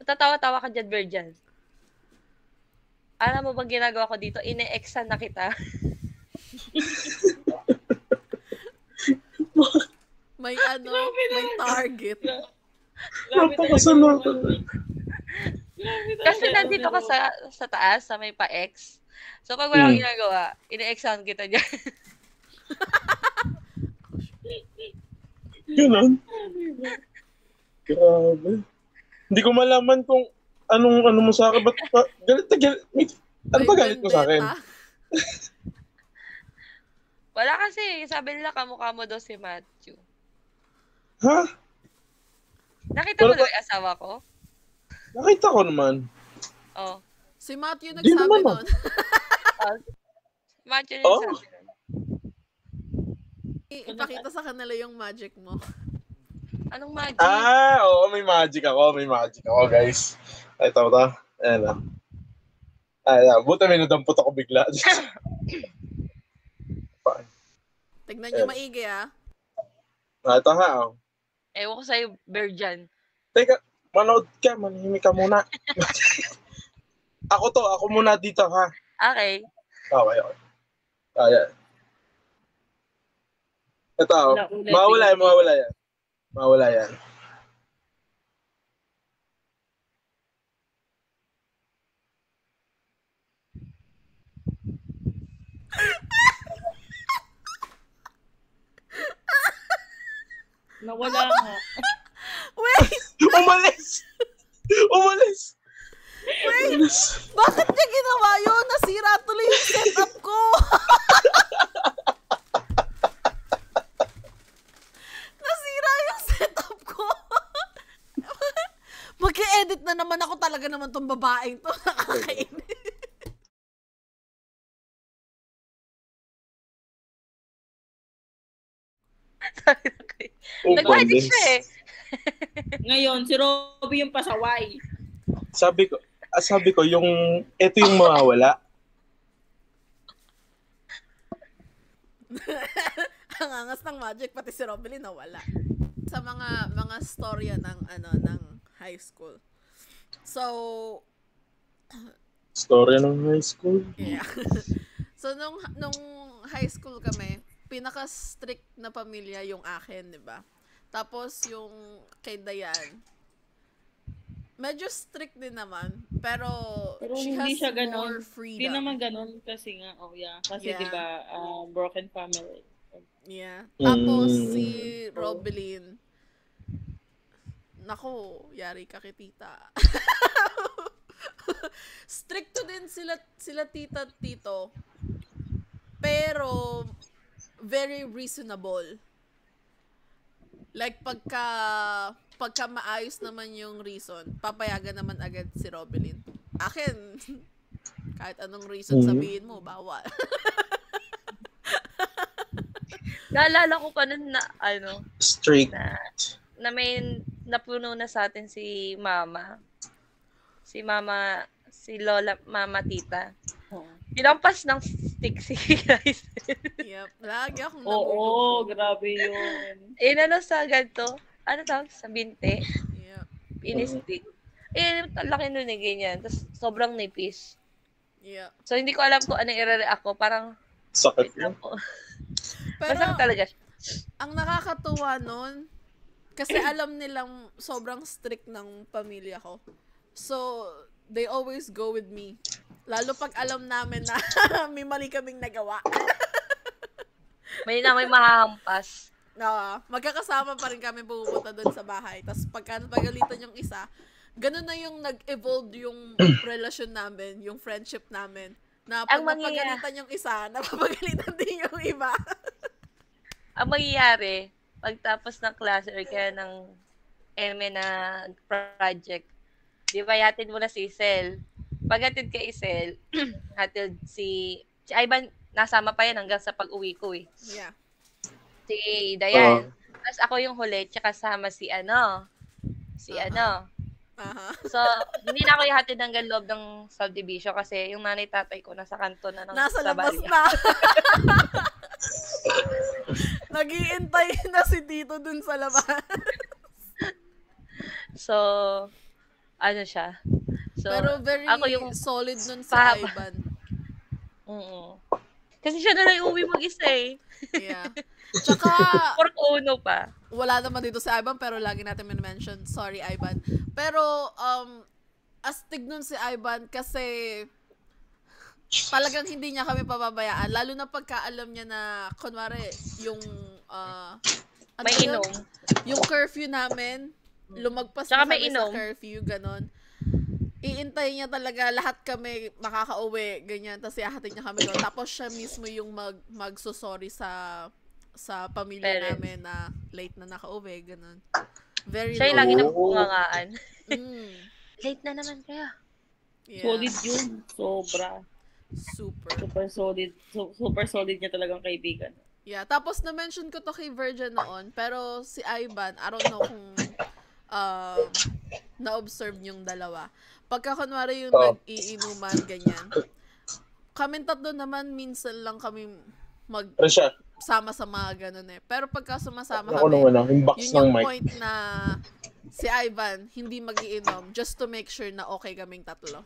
Tatawa-tawa ka dyan, Virgin. Alam mo bang ginagawa ko dito? Ine-exan na kita. May may target. Napakasalutan. Kasi nandito ka sa taas, sa may pa-X. So, pag wala kang ginagawa, ine-exan kita dyan. Ganon. Grabe. Hindi ko malaman kung ano mo sa akin. Ba't galit na galit? Ano ba galit mo sa akin? Wala kasi. Sabi nila kamukha mo daw si Matthew. Ha? Nakita mo daw yung asawa ko? Nakita ko naman. Oh. Si Matthew nagsabi nun. Matthew nagsabi nun. Ipakita sa kanila yung magic mo. Anong magic? Oo, may magic ako. May magic ako, guys. Ito. Ayan na. Buta may nadampot ako bigla. Tignan nyo maigi, Ito ha. Ewan ko sa'yo, Virgin. Teka, manood ka. Manahimik ka muna. Ako muna dito, ha? Okay. Okay. Ayan. Ito, mawawala yan. Mawawala yan. Nawala nga. Wait! Umalis! Wait! Bakit niya ginawa yun? Nasira tuloy yung setup ko! Nasira yung setup ko! Mag-e-edit na naman ako, talaga naman tong babaeng to. Nakakainis. Nag-magic siya eh. Ngayon, si Robby yung pasaway. Sabi ko, ito yung mawawala. Ang angas ng magic, pati si Robby nawala. Sa mga storya ng high school. So, storya ng high school? Yeah. So, nung high school kami, pinaka-strict na pamilya yung akin, di ba? Tapos, yung kay Dayan, medyo strict din naman, pero she has siya more freedom. Hindi naman ganun kasi nga, Kasi di ba, broken family. Yeah. Tapos, si Robelyn, nako, yari ka kay tita. Stricto din sila tita at tito, pero very reasonable. Like, pagka maayos naman yung reason, papayagan naman agad si Robelyn. Akin, kahit anong reason sabihin mo, bawal. Naalala ko pa nun na, strict. Na may napuno na sa atin si Mama. Si Lola, Mama Tita. Pinampas ng stick si Rysel. Yep. Lagi akong grabe yun. Sa ganito, sa binte. Yep. Ini-stick. Laki nun ganyan. Tapos, sobrang nipis. Yep. So, hindi ko alam kung anong i-react ko. Parang, sakit lang po. Pero, masakit talaga siya. Ang nakakatuwa nun, kasi alam nilang sobrang strict ng pamilya ko. So, they always go with me. Lalo pag alam namin na may mali kaming nagawa. may mahahampas. Magkakasama pa rin kami pupunta doon sa bahay. Tapos pagka napagalitan yung isa, ganun na yung nag-evolve yung relasyon namin, yung friendship namin. Na pag napagalitan yung isa, napapagalitan din yung iba. Ang mangyayari, pagtapos ng klase or kaya ng na project, di ba, hatid mo na si Isel. Paghatid kay Isel, hatid si Ivan, nasama pa yan hanggang sa pag-uwi ko eh. Yeah. Si Dayan. Tapos ako yung huli, tsaka kasama si So, hindi na ako ihatid hanggang loob ng subdivision kasi yung nanay-tatay ko nasa kanto na ng nasa labas Sabalya. na. Nag-iintay na si Tito dun sa labas. So, ano siya. So, Pero very ako yung solid nun si pahaba. Ivan. Kasi siya na lang uwi mag-isa eh. Yeah. Tsaka, Pork uno pa. wala naman dito si Ivan, pero lagi natin mention. Sorry, Ivan. Pero, astig nun si Ivan kasi talagang hindi niya kami pababayaan. Lalo na pagka alam niya na, kunwari, yung, ano May yun? inom. Yung curfew namin, lumagpas Tsaka na may kami inom. sa curfew, ganon. Iintay niya talaga, lahat kami makakauwi, ganyan, tapos ihahatid niya kami doon. Tapos siya mismo yung magsusorry sa pamilya Parents. namin na late na nakauwi, ganun. Very Siya yung low. lagi nang bungangaan. Mm, Late na naman kaya. yeah. Solid yun. Sobra. Super. Super solid. Super solid niya talagang kaibigan. Yeah, tapos na-mention ko to kay Virgin noon, pero si Ivan, I don't know kung na-observe yung dalawa. Pagka kunwari yung nag-iinuman, ganyan, kami tatlo naman, minsan lang kami Ano siya? sama sa mga ganun eh. Pero pagka sumasama Ako kami, nung yung box yun ng yung mic. point na si Ivan hindi magiinom just to make sure na okay kaming tatlo.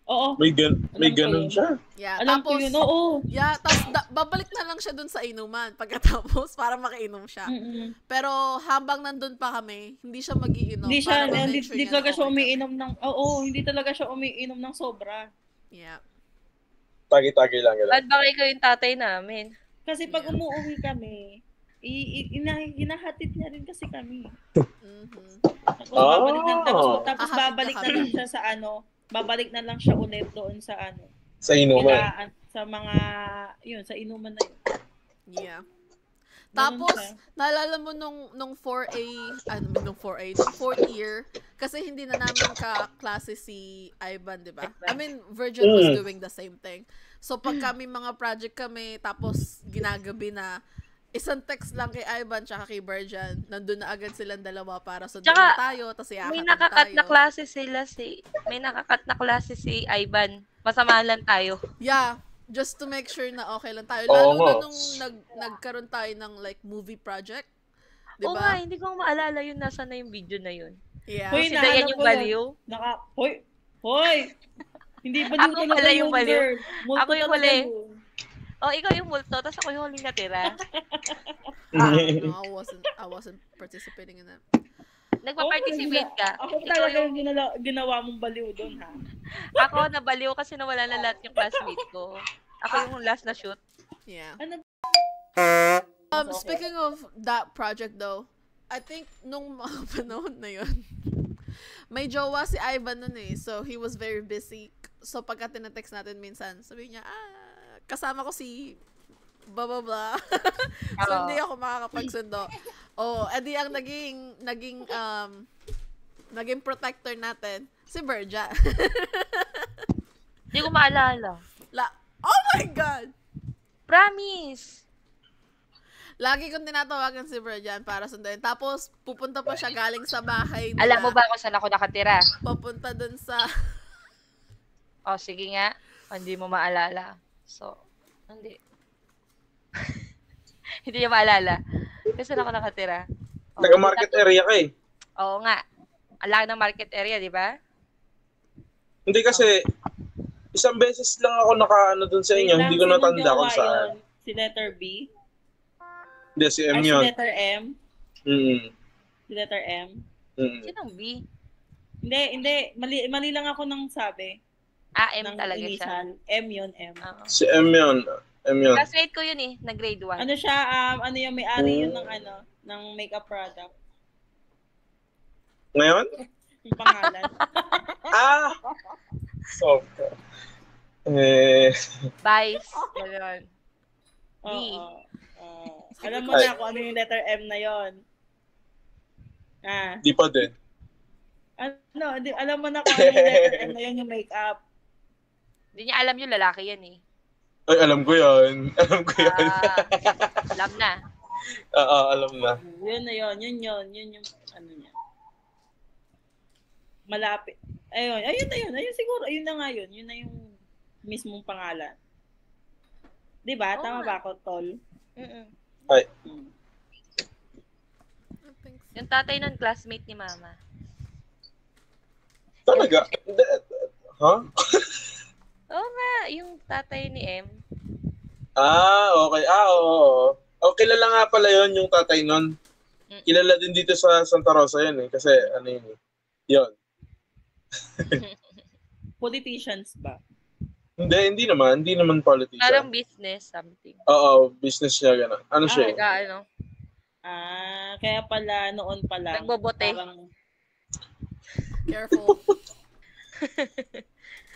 Oo. May Alam ko ganun yun. siya. Yeah, Alam ko tapos, yun. Oo. yeah, tapos babalik na lang siya dun sa inuman pagkatapos para makainom siya. Mm-mm. Pero habang nandun pa kami, hindi siya magiinom. Hindi siya, para hindi, ma-make sure hindi niya talaga na siya okay umiinom ng, hindi talaga siya umiinom ng sobra. kami. Yeah. Tagi-tagi lang. Ba't ba kayo yung tatay namin? Kasi pag Yeah. umuwi kami, hinahatid niya rin kasi kami. Mhm. Tapos babalik na, tapos Hahatid babalik na na kami. lang siya sa babalik na lang siya ulit doon sa Sa inuman. sa mga, yun, sa inuman na yun. Yeah. Ganun Tapos, siya. naalala mo nung 4A, nung 4th year, kasi hindi na namin ka-klase si Ivan, di ba? I mean, Virgin was doing the same thing. So, pag kami mga project kami, tapos ginagabi na, isang text lang kay Ivan tsaka kay Virgin, nandun na agad silang dalawa para sunduin Tsaka, tayo, tapos May iakatid nakakat tayo. na klase si Ivan. Masamahan lang tayo. Yeah, just to make sure na okay lang tayo. Oo Lalo nga. na nung nagkaroon tayo ng like movie project. Oo Diba? nga, hindi ko maalala yun. Nasa na yung video na yun. Yeah. Hoy, Si Dayan nahanap yung ko yun. baliw. Hoy! Hindi baliw Ako talaga pala yun, yung baliw. girl. Multo Ako yung talaga huli. yun. Ikaw yung multo, tapos ako yung huling natira. No, I wasn't participating in that. Nagpa-participate ka. Ako Ikaw talaga yung, yung ginawa mong baliw doon, ha? ako nabaliw kasi nawala na lahat yung classmate ko. Ako yung last na shoot. Yeah. Ano? Speaking of that project though, I think nung mga panahon na yun, may jowa si Ivan nun eh. So, he was very busy. So, pagka tinatext natin minsan, sabi niya, kasama ko si blah blah blah. So, hindi ako makakapagsundo. Edi ang naging protector natin, si Berja. Hindi ko maalala. Oh my God! Promise! Lagi kong tinatawagan si Berjan para sunduin. Tapos, pupunta pa siya galing sa bahay nila. Alam mo ba kung saan ako nakatira? Papunta dun sa... Sige nga. Hindi mo maalala. So, hindi. Hindi niya maalala. Kasi saan ako nakatira? Taga-market area ka eh. Oo nga. Ang laki ng market area, di ba? Hindi kasi, isang beses lang ako nakaano dun sa inyo. Hindi ko natanda kung saan. Si letter B? Hindi, si M Ay, si yun. letter M? Si letter M? Sinong B? Hindi. Mali lang ako nang sabi. M ng talaga siya. initial. M yun, M. Oo. Si M yun. Classmate ko yun eh, na grade 1. Ano siya, yung may-ari yun ng ng makeup product. Ngayon? Yung pangalan. So, Vice. Gano'n. B. Alam mo na kung ano yung letter M na yon. di pa din. Alam mo na kung ano yung letter M na yun, yung makeup. Hindi niya alam yung lalaki yan eh. Ay, alam ko yun. Alam na. Alam na. Yun na yun. Yun yung ano niya. Malapit. Ayun na yun. Ayun siguro. Ayun na nga yun. Yun na yung mismong pangalan. Diba? Tama ba ako, Tol? Ay. Yung tatay nun, classmate ni Mama. Talaga? Ha? Oo nga, yung tatay ni M. Okay. Oo. Oh, kilala nga pala yon yung tatay nun. Kilala din dito sa Santa Rosa yun eh. Kasi ano yun eh. Yun. Politicians ba? Hindi naman. Hindi naman politician. Parang business, something. Oo, business niya gano'n. Ano siya eh? Ano? Kaya pala noon pa lang. Nagbobote. Parang, Careful.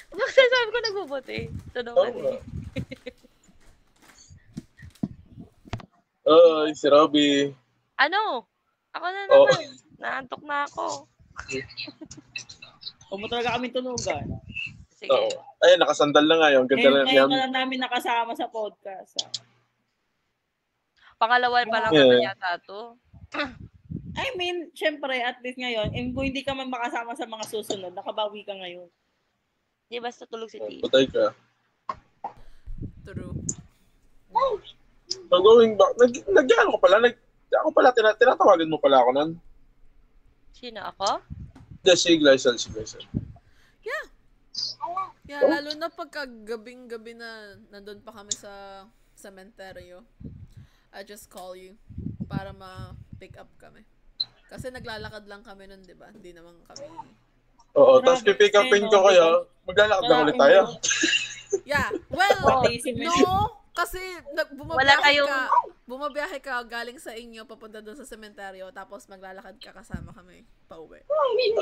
Bakit sabi ko nagbobote? Tulungan Oo. eh. Si Robby. Ano? Ako na naman. Naantok na ako. huwag mo talaga kami tunugan. Sige. Ayun, nakasandal na nga yun. Ganda na Ngayon yan. ka lang namin nakasama sa podcast. Pangalawa pa lang Yeah. naman yata to. I mean, syempre, at least ngayon, kung hindi ka man makasama sa mga susunod, nakabawi ka ngayon. Di basta tulog si T. Patay ka. True. So going back, nag-ano ko pala, ako pala, tinatawagan mo pala ako nun. Sino ako? Si Glycel. Yeah, lalo na pagka gabing-gabi na nandun pa kami sa cementerio. I just call you para ma-pick up kami. Kasi naglalakad lang kami nun, di ba? Hindi naman kami... Oo, tapos pipick upin ko kayo, maglalakad na ulit tayo. Yeah, well, Lazy man. no, kasi Wala kayong- bumabiyahe ka galing sa inyo papunta doon sa cementerio tapos maglalakad ka kasama kami pauwi.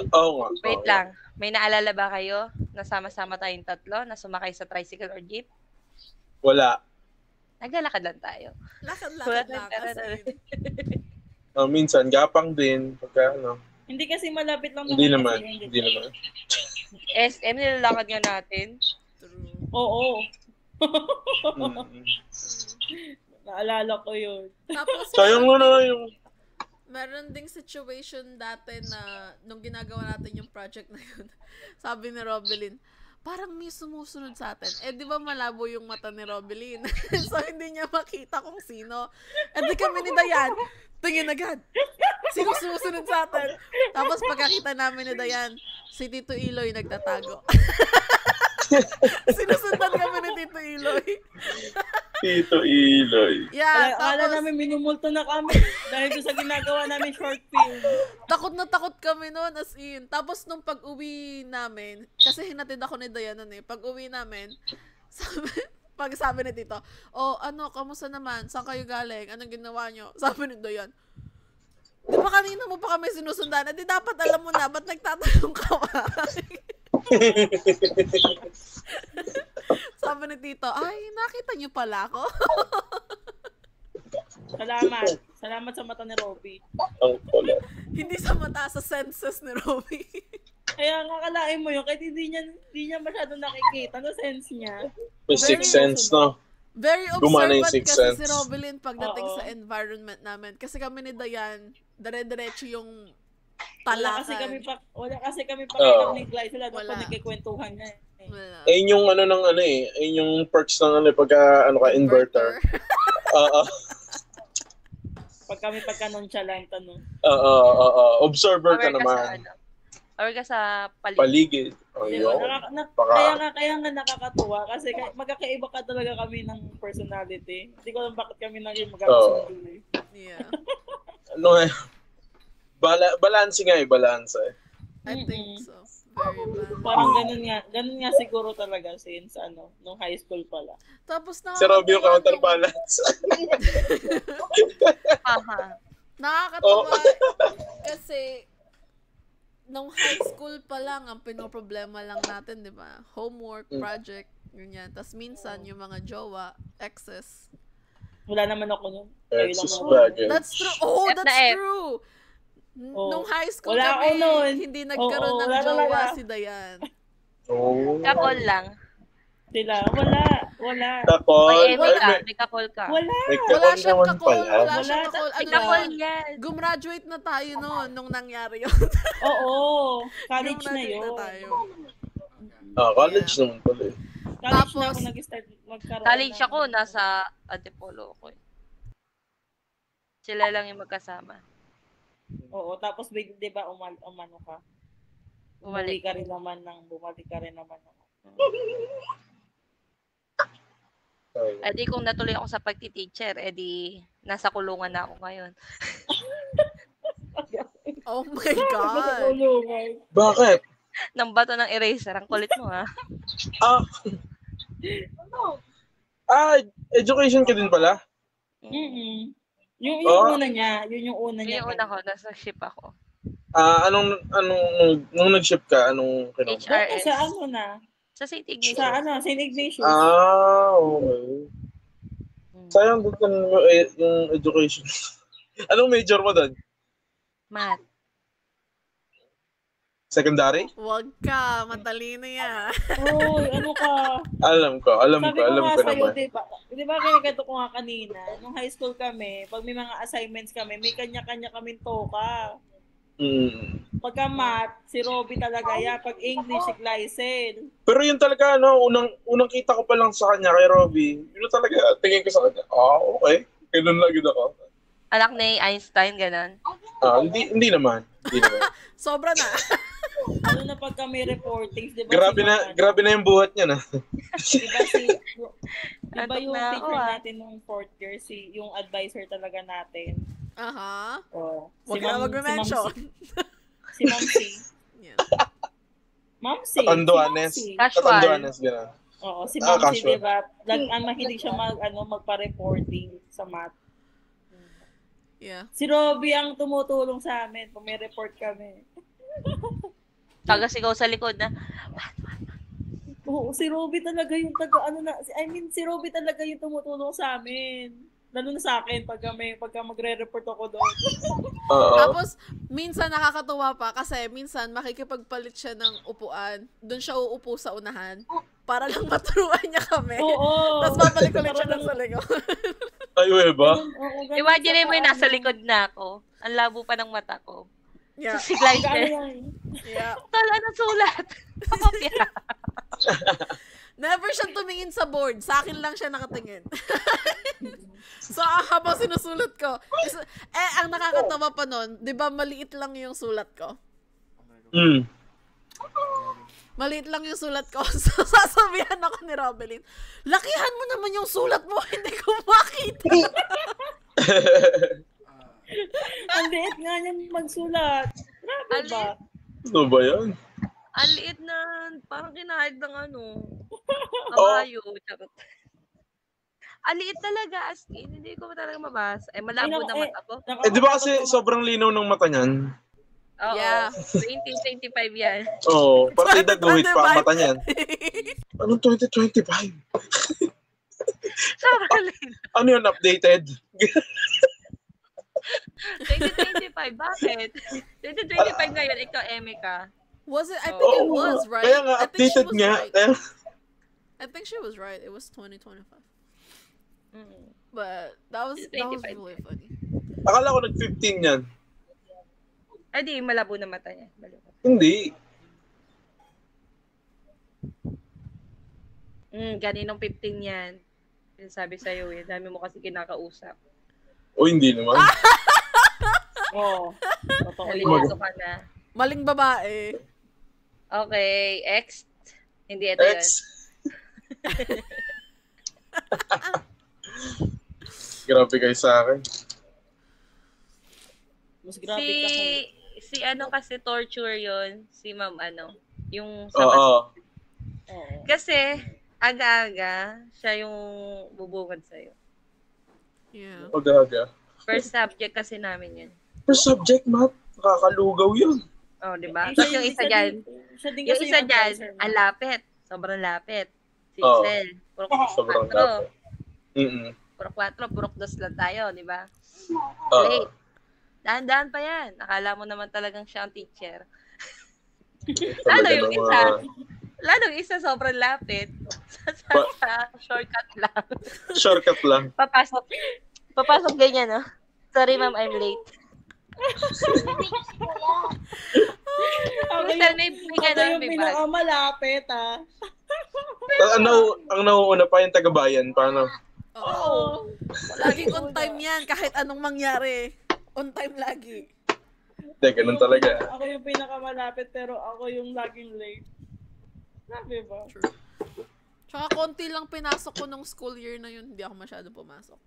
Oo nga. Wait lang. May naalala ba kayo na sama-sama tayong tatlo na sumakay sa tricycle or jeep? Wala. Naglalakad lang tayo. Lakad-lakad lang kasi. Minsan, gapang din. Pagka ano. Hindi kasi malapit lang Hindi naman. naman. Kasi Hindi naman. SM, nilalakad nga natin. True. Oo. Mm. Naalala ko yun. Tapos, Sayang mo na yung... meron ding situation dati na nung ginagawa natin yung project na yun, sabi ni Robelyn, parang may sumusunod sa atin. Eh, di ba malabo yung mata ni Robelyn? So, hindi niya makita kung sino. Eh, di kami ni Dayan, tingin agad. Sino sumusunod sa atin? Tapos, pagkakita namin ni Dayan, si Tito Iloy nagtatago. Sinusundan kami ni Tito Iloy. Tito Iloy. Yeah, Akala tapos, namin minumulto na kami dahil doon sa ginagawa namin short film. takot na takot kami noon, as in. Tapos, nung pag-uwi namin, kasi hinatid ako ni Dayan nun eh, pag-uwi namin, sabi ni Tito, kamusta naman? Saan kayo galing? Anong ginawa nyo? Sabi ni Dayan, di ba kanina mo pa kami sinusundan? Di dapat alam mo na, ba't nagtatanong ka ba? Sabi ni Tito, ay, nakita niyo pala ako. Salamat sa mata ni Robby. Ang kulit. Hindi sa mata, sa senses ni Robby. Kaya nga kalain mo yun, kahit hindi niya masyadong nakikita, no sense niya. May sixth sense, no? Very Gumana yung observant sixth kasi sense. si Robelyn pagdating Oo. sa environment namin. Kasi kami ni Dayan, dire-diretso yung Wala talakan. kasi kami pa Oo. ni Glyce, wala daw Wala. po nagkikwentuhan niya. Wala. Ayun yung ano ng ano eh. Ayun yung perks ng ano eh, pagka ano ka, inverter. Oo. Pagka nonchalant, ano. Observer ka Or ka sa naman. ano. Or ka sa paligid. Paligid. Diba? Ayun. Kaya nga nakakatuwa kasi magkakaiba ka talaga kami ng personality. Hindi ko alam bakit kami naging magkakasundo eh. Yeah. Ano eh. Balance nga eh, balance eh. I think so. Very bad. Parang ganun nga siguro talaga since nung high school pala. Tapos na Si Robby yung counterbalance. Aha. nakakatawa kasi nung high school pa lang ang pinoproblema lang natin, 'di ba? Homework, project, ganyan. Tapos minsan yung mga jowa, exes. Wala naman ako nun. Kayo lang Exes naman. bagay. That's true. Oh, F na that's F. true. Oh. Nung high school Wala kami, ako nun. hindi nagkaroon Oo, ng wala jowa talaga. si Dayan. Oh. Kakol lang. Sila. Wala. Takol. Oy, Emmy Ay, ka. May kakol ka. Wala. may Wala kakol siyang naman kakol. pala. Wala siyang kakol. May Ano kakol na? yan. Gumraduate na tayo noon nung nangyari yun. Oo. College na Gumraduate yun. tayo. College naman pala eh. College na ako Tapos, nag-start magkaroon. College ng- ako, nasa Antipolo ako eh. Sila lang yung magkasama. Oo, tapos di ba umano ka? bumalik ka rin naman ng Eh di kung natuloy ako sa pagti-teacher, eh di nasa kulungan na ako ngayon. Oh my God. kulungan. Bakit? Nang bato ng eraser. Ang kulit mo, ha? Education ka din pala? Mm-mm. Yung una niya, yung una niya. Yung una ko, nasa ship ako. Nung nag-ship ka, anong kinuha? HRS. Sa ano na? Sa St. Ignatius. Sa St. Ignatius. Okay. Sayang doon yung education. Anong major mo doon? Math. Secondary? Wag ka, matalino yan. Uy, ano ka? Alam ko Sabi ko nga sa'yo, naman. di ba kinagado ko nga kanina, nung high school kami, pag may mga assignments kami, may kanya-kanya kaming toka. Pagka math, si Robby talaga yan. Pag English, si Glycel. Pero yun talaga, unang kita ko pa lang sa kanya kay Robby, yun talaga, tingin ko sa kanya, okay. Ganun lang yun ako. Anak ni Einstein, ganun. Hindi naman. Sobra na. Ano na pagka may reportings, di ba? Grabe na yung buhat niya na. Di ba yung teacher natin nung 4th year, yung advisor talaga natin. Aha. Si Wag ka mag-mention. Si Ma'am C. Yeah. Ma'am C. Katanduanes. Casual. Katanduanes, gano'n. Oo, si Ma'am C, casual. di ba? Mahilig siya magpa-reporting sa math. Yeah. Si Robby ang tumutulong sa amin pag may report kami. Taga-sigaw sa likod na, Oo, si Robby talaga yung si Robby talaga yung tumutulong sa amin. Lalo na sa akin pagka magre-report ako doon. Tapos, minsan nakakatuwa pa kasi minsan makikipagpalit siya ng upuan. Doon siya uupo sa unahan para lang maturuan niya kami. Oo. Tapos babalik ulit siya sa likod. Ay, ba? imagine mo yung nasa likod na ako. Ang labo pa ng mata ko. Yeah. Si Glycel. Yeah. Tala na sulat. Kapapya. Never siya tumingin sa board. Sa akin lang siya nakatingin. So, habang sinusulat ko, ang nakakatawa pa nun, di ba maliit lang yung sulat ko? Maliit lang yung sulat ko. So, sasabihan ako ni Robelyn, lakihan mo naman yung sulat mo, hindi ko makita. Ang liit nga niyan magsulat. Grabe ba? Ano ba yan? Ang liit na, parang kinahid ng kabayo. Ang liit talaga, as in, hindi ko talaga mabasa. Malabo na mata ko. Di ba kasi sobrang linaw ng mata niyan? Oo, Yeah. 2025 yan. Oo, partida guhit pa ang mata niyan. Anong 2025? Sobrang linaw. Ano yun, updated? 2025, bakit? 2025 ngayon, ikaw, Eme ka. Was it? I think it was, right? Kaya nga, I think she updated was nga. right. I think she was right. It was 2025. But that was really funny. Akala ko nag-15 yan. Ay, di, malabo na mata niya. Hindi. Ganinong 15 yan. Yung sabi sa'yo dami mo kasi kinakausap. O hindi naman. Oo. Totoo yun. Naliliso ka na. Maling babae. Okay, X. Hindi, ito yun. Grabe kayo sa akin. Mas grabe ka kayo. Si kasi torture yon si ma'am yung Oo. Kasi aga-aga siya yung bubungad sa'yo. Yeah. Pag-aga. First subject kasi namin yun. First subject, math. Nakakalugaw yun. Oh, di ba? Tapos yung isa dyan, ang lapit. Sobrang lapit. Si Excel. Puro Sobrang 4. lapit. Puro 4, puro 2 lang tayo, di ba? Oo. Late. Dahan-dahan pa yan. Akala mo naman talagang siya ang teacher. Lalo yung isa sobrang lapit. Sa shortcut lang. Shortcut lang. Papasok ganyan, no? Sorry, ma'am, I'm late. Minsan may yung pinakamalapit, Ang nauuna pa yung taga-bayan. Paano? Oo. Laging on time yan, kahit anong mangyari. On time lagi. Hindi, ganun talaga. Ako yung pinakamalapit pero ako yung laging late. Sabi ba? True. Tsaka konti lang pinasok ko nung school year na yun, hindi ako masyadong pumasok.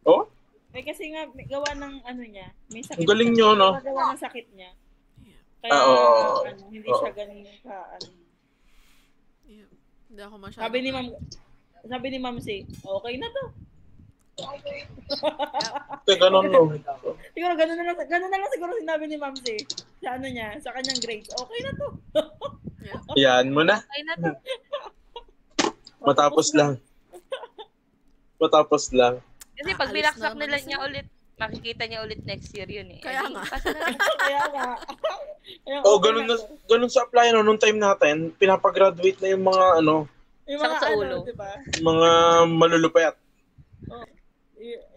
Oh? Kasi nga, gawa ng ano niya, may sakit. Ang galing nyo, no? Gawa ng sakit niya. Kaya, hindi siya ganun ka, Yeah. Hindi ako masyadong. Sabi ni Ma'am C, okay na to. Ganun, no? Siguro, ganun na lang siguro sinabi ni Ma'am C. Sa ano niya, sa kanyang grades, okay na to. Yan mo na. Okay na to. Matapos lang. Kasi pag Aalis binaksak na nila naman niya ulit, makikita niya ulit next year yun eh. Kaya nga. Kaya nga. Oh, ganun sa apply, no? Nung time natin, pinapagraduate na yung mga, Yung Sakit mga sa ulo. diba? mga malulupayat. Oh.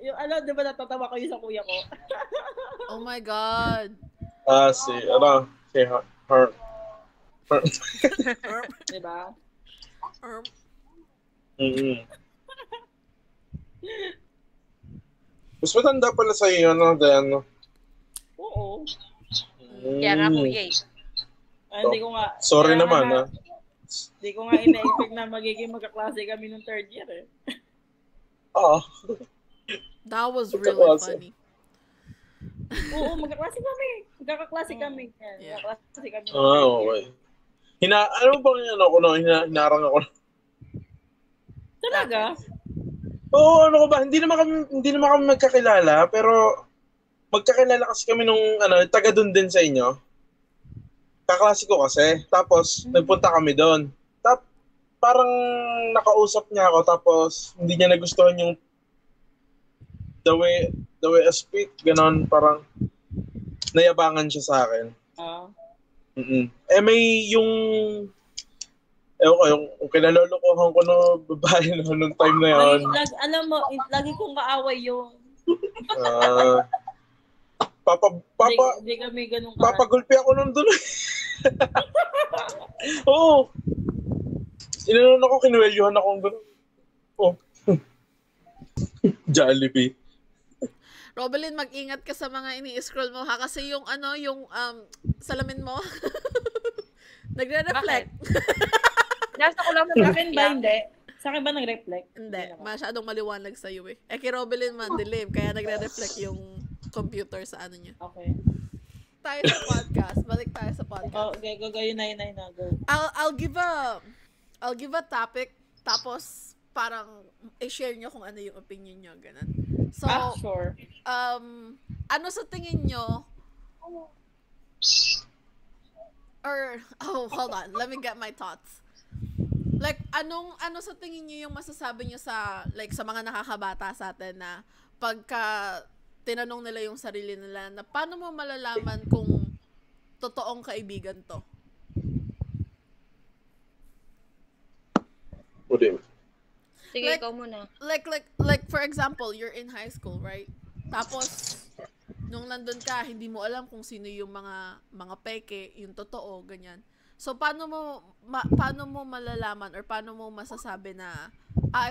Yung diba natatawa ko yung sa kuya ko? Oh my God. Si her. Diba? Mas matanda pala sa'yo yun, Dayan, no? Oo. Kaya nga kuya eh. Hindi ko nga. Sorry naman, ha? Hindi ko nga ina-expect na magiging magkaklase kami nung third year eh. Oo. That was really funny. Oo, magkaklase kami. Magkakaklase kami. Yeah. Magkaklase kami. Okay. Ano bang hinarang ako? Talaga? Oo, ano ko ba? Hindi naman kami magkakilala, pero magkakilala kasi kami nung taga doon din sa inyo. Kaklase ko kasi. Tapos nagpunta kami doon. Parang nakausap niya ako, tapos hindi niya nagustuhan yung the way I speak, ganon, parang nayabangan siya sa akin. May yung yung kinalolokohan ko ng babae nung time na yun. Alam mo, lagi kong kaaway yung Hindi kami ganun ka. Papagulpi ako nun doon. Oo. Inanon ako, kinuwelyuhan ako ng gano'n. Oh. Jollibee. Robelyn, mag-ingat ka sa mga ini-scroll mo ha, kasi yung salamin mo nagre-reflect. Nasa ko lang Sa akin ba hindi? Sa akin ba nag-reflect? Hindi, masyadong maliwanag sa iyo eh. Kay Robelyn madilim, kaya nagre-reflect yung computer sa ano niya. Okay. Tayo sa podcast. Balik tayo sa podcast. Okay, go. Yun na, go. I'll give a topic, tapos parang i-share nyo kung ano yung opinion nyo, ganun. So, sure. Ano sa tingin nyo, hold on, let me get my thoughts. Like, ano sa tingin nyo yung masasabi nyo sa mga nakakabata sa atin na pagka tinanong nila yung sarili nila na paano mo malalaman kung totoong kaibigan to? What do you mean? Sige, ikaw muna. Like for example, you're in high school, right? Tapos nung nandun ka, hindi mo alam kung sino yung mga peke, yung totoo, ganyan. So paano mo malalaman or paano mo masasabi na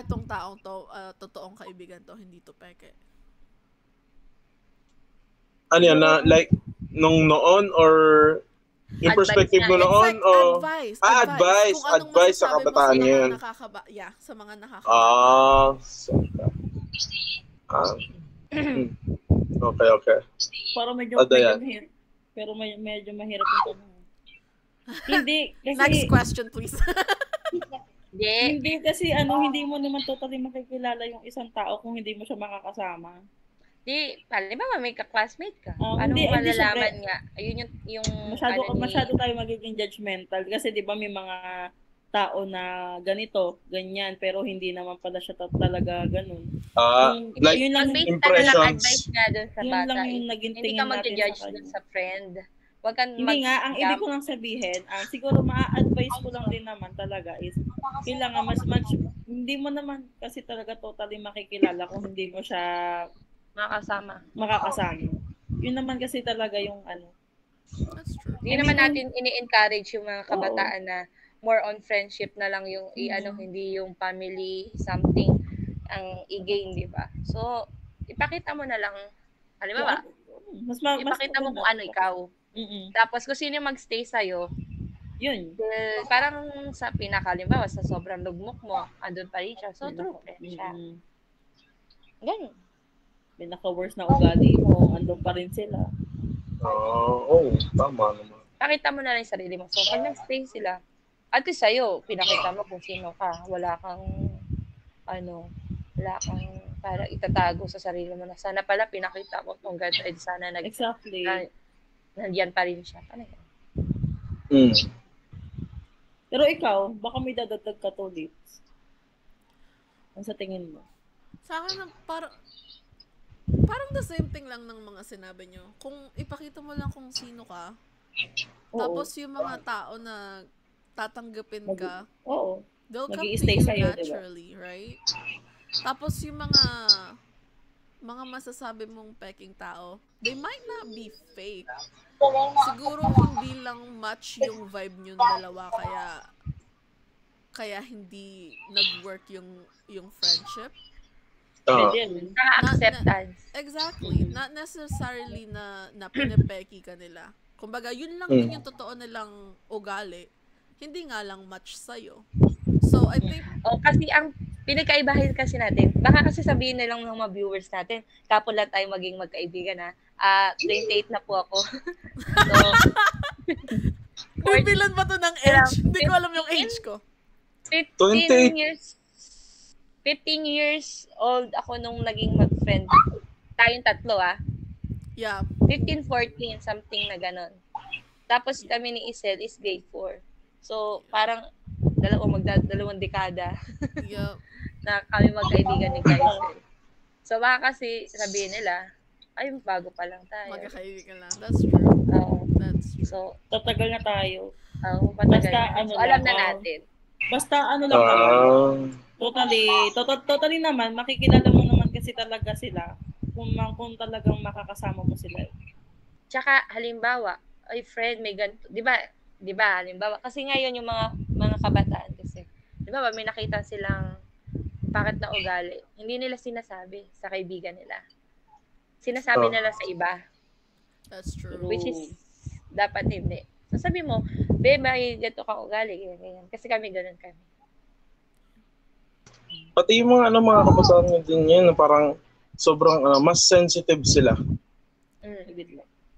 itong taong to totoong kaibigan to, hindi to peke? Ano yan na like nung noon or yung perspective mo noon o advice sa kabataan ngayon. Sa mga nakakabata. Okay. Para medyo mahirap yung tanong. Hindi kasi Next question please. Hindi kasi hindi mo naman totally makikilala yung isang tao kung hindi mo siya makakasama. Halimbawa may ka-classmate ka. Paano mo malalaman nga? Ayun yung masyado tayo magiging judgmental kasi 'di ba may mga tao na ganito, ganyan, pero hindi naman pala siya talaga ganun. Like yun lang impressions. Advice nga doon sa bata. Hindi ka mag-judge doon sa friend. Wag kang hindi nga, ang ibig ko lang sabihin, siguro ma-advise ko lang din naman talaga is kailangan mas hindi mo naman kasi talaga totally makikilala kung hindi mo siya makakasama. Yun naman kasi talaga yung That's true. Hindi naman natin ini-encourage yung mga kabataan na more on friendship na lang yung hindi yung family something ang i-gain, di ba? So, ipakita mo na lang, halimbawa, Ipakita mo kung ano ikaw. Tapos kung sino magstay sa'yo, yun. Parang sa pinakalimbawa, sa sobrang lugmok mo, andun pa rin siya. So, true friend siya. Ganun. Pinaka-worst na ugali mo, andun pa rin sila. Tama naman. Pakita mo na lang yung sarili mo. So, pag nag-stay sila, at least sa'yo, pinakita mo kung sino ka. Wala kang para itatago sa sarili mo na sana pala pinakita mo kung gano'n, sana exactly. Nandiyan pa rin siya. Ano yan? Pero ikaw, baka may dadagdag ka to, Lips. Ano sa tingin mo? Sa akin, parang the same thing lang ng mga sinabi nyo. Kung ipakita mo lang kung sino ka, tapos yung mga tao na tatanggapin ka, they'll come to you naturally, diba? Right? Tapos yung mga masasabi mong peking tao, they might not be fake. Siguro hindi lang match yung vibe nyo dalawa, kaya hindi nag-work yung friendship. Acceptance. Exactly. Not necessarily na pinipeki ka nila. Kumbaga, yun lang din yung totoo nilang ugali. Hindi nga lang match sa'yo. So, I think... kasi ang pinagkaibahin kasi natin, baka kasi sabihin na lang ng mga viewers natin, kapon lang tayo maging magkaibigan, 28 na po ako. So, bibilan ba to ng age? Hindi ko alam yung age ko. 15 years old ako nung naging mag-friend. Tayong tatlo, Yeah. 15, 14, something na ganon. Tapos kami ni Isel is grade 4. So, parang magdalawang dekada. Yep. Na kami magkaibigan ni Isel. So, baka kasi sabihin nila, ay, bago pa lang tayo. Magkakaibigan lang. That's true. That's true. So, tatagal na tayo. Matagal na. So, alam na natin. Basta lang naman. Totally naman, makikilala mo naman kasi talaga sila kung talagang makakasama mo sila. Tsaka, halimbawa, ay friend, may ganito. Di ba, halimbawa, kasi ngayon yung mga kabataan kasi, di ba, may nakita silang bakit na ugali. Hindi nila sinasabi sa kaibigan nila. Sinasabi nila sa iba. That's true. Which is, dapat hindi. So, sabi mo, may ganito kang ugali, ganyan. Kasi kami, ganun kami. Pati yung mga kabataan din yun, parang sobrang mas sensitive sila.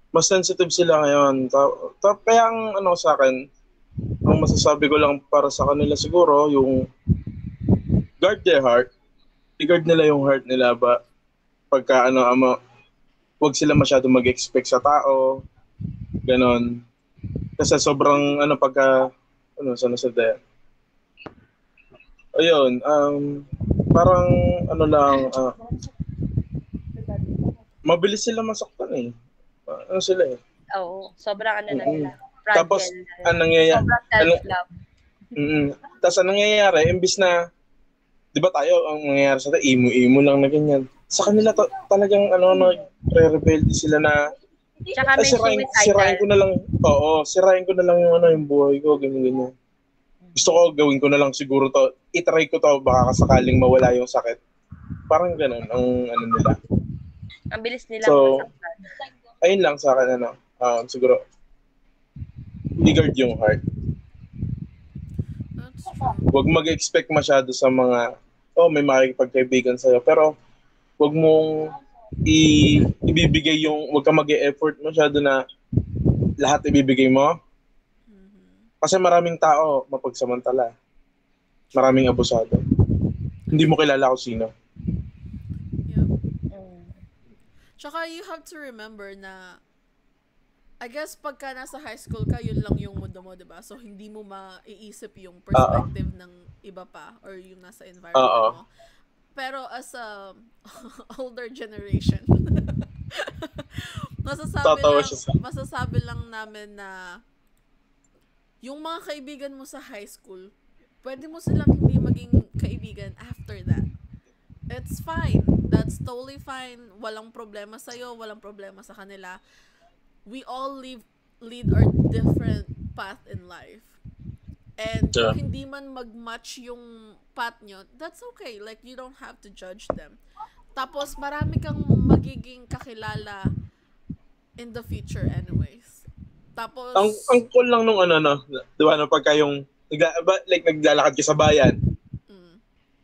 Mas sensitive sila ngayon. Kaya ang sa akin, ang masasabi ko lang para sa kanila siguro, yung guard their heart. I-guard nila yung heart nila ba pagka wag sila masyado mag-expect sa tao. Ganon. Kasi sobrang pagka sana sa day. Ayun, parang mabilis sila masaktan eh. Sila eh. Oo, sobrang na nila. Tapos, nangyayari? Tapos, anong nangyayari? Imbis na, di ba tayo, ang nangyayari sa tayo, imo lang na ganyan. Sa kanila talagang, re-rebelde sila na, tsaka may sirain ko na lang yung buhay ko, ganyan. Gusto ko, gawin ko na lang siguro to, itry ko to, baka sakaling mawala yung sakit. Parang ganun, ang nila. Ang bilis nila masaktan. Ayun lang sa akin, siguro, i-guard yung heart. Huwag mag-expect masyado sa mga, may makikipagkaibigan sa'yo, pero huwag mong ibibigay huwag ka mag-e-effort masyado na lahat ibibigay mo. Kasi maraming tao mapagsamantala. Maraming abusado. Hindi mo kilala kung sino. Tsaka you have to remember na I guess pagka nasa high school ka, yun lang yung mundo mo, diba? So, hindi mo maiisip yung perspective ng iba pa or yung nasa environment mo. Pero as a older generation, masasabi lang namin na yung mga kaibigan mo sa high school, pwede mo silang hindi maging kaibigan after that. It's fine. That's totally fine. Walang problema sa'yo, walang problema sa kanila. We all lead our different path in life. And kung hindi man mag-match yung path nyo, that's okay. Like, you don't have to judge them. Tapos, marami kang magiging kakilala in the future anyways. Tapos, Ang cool lang nung di ba, pagka yung, naglalakad ka sa bayan,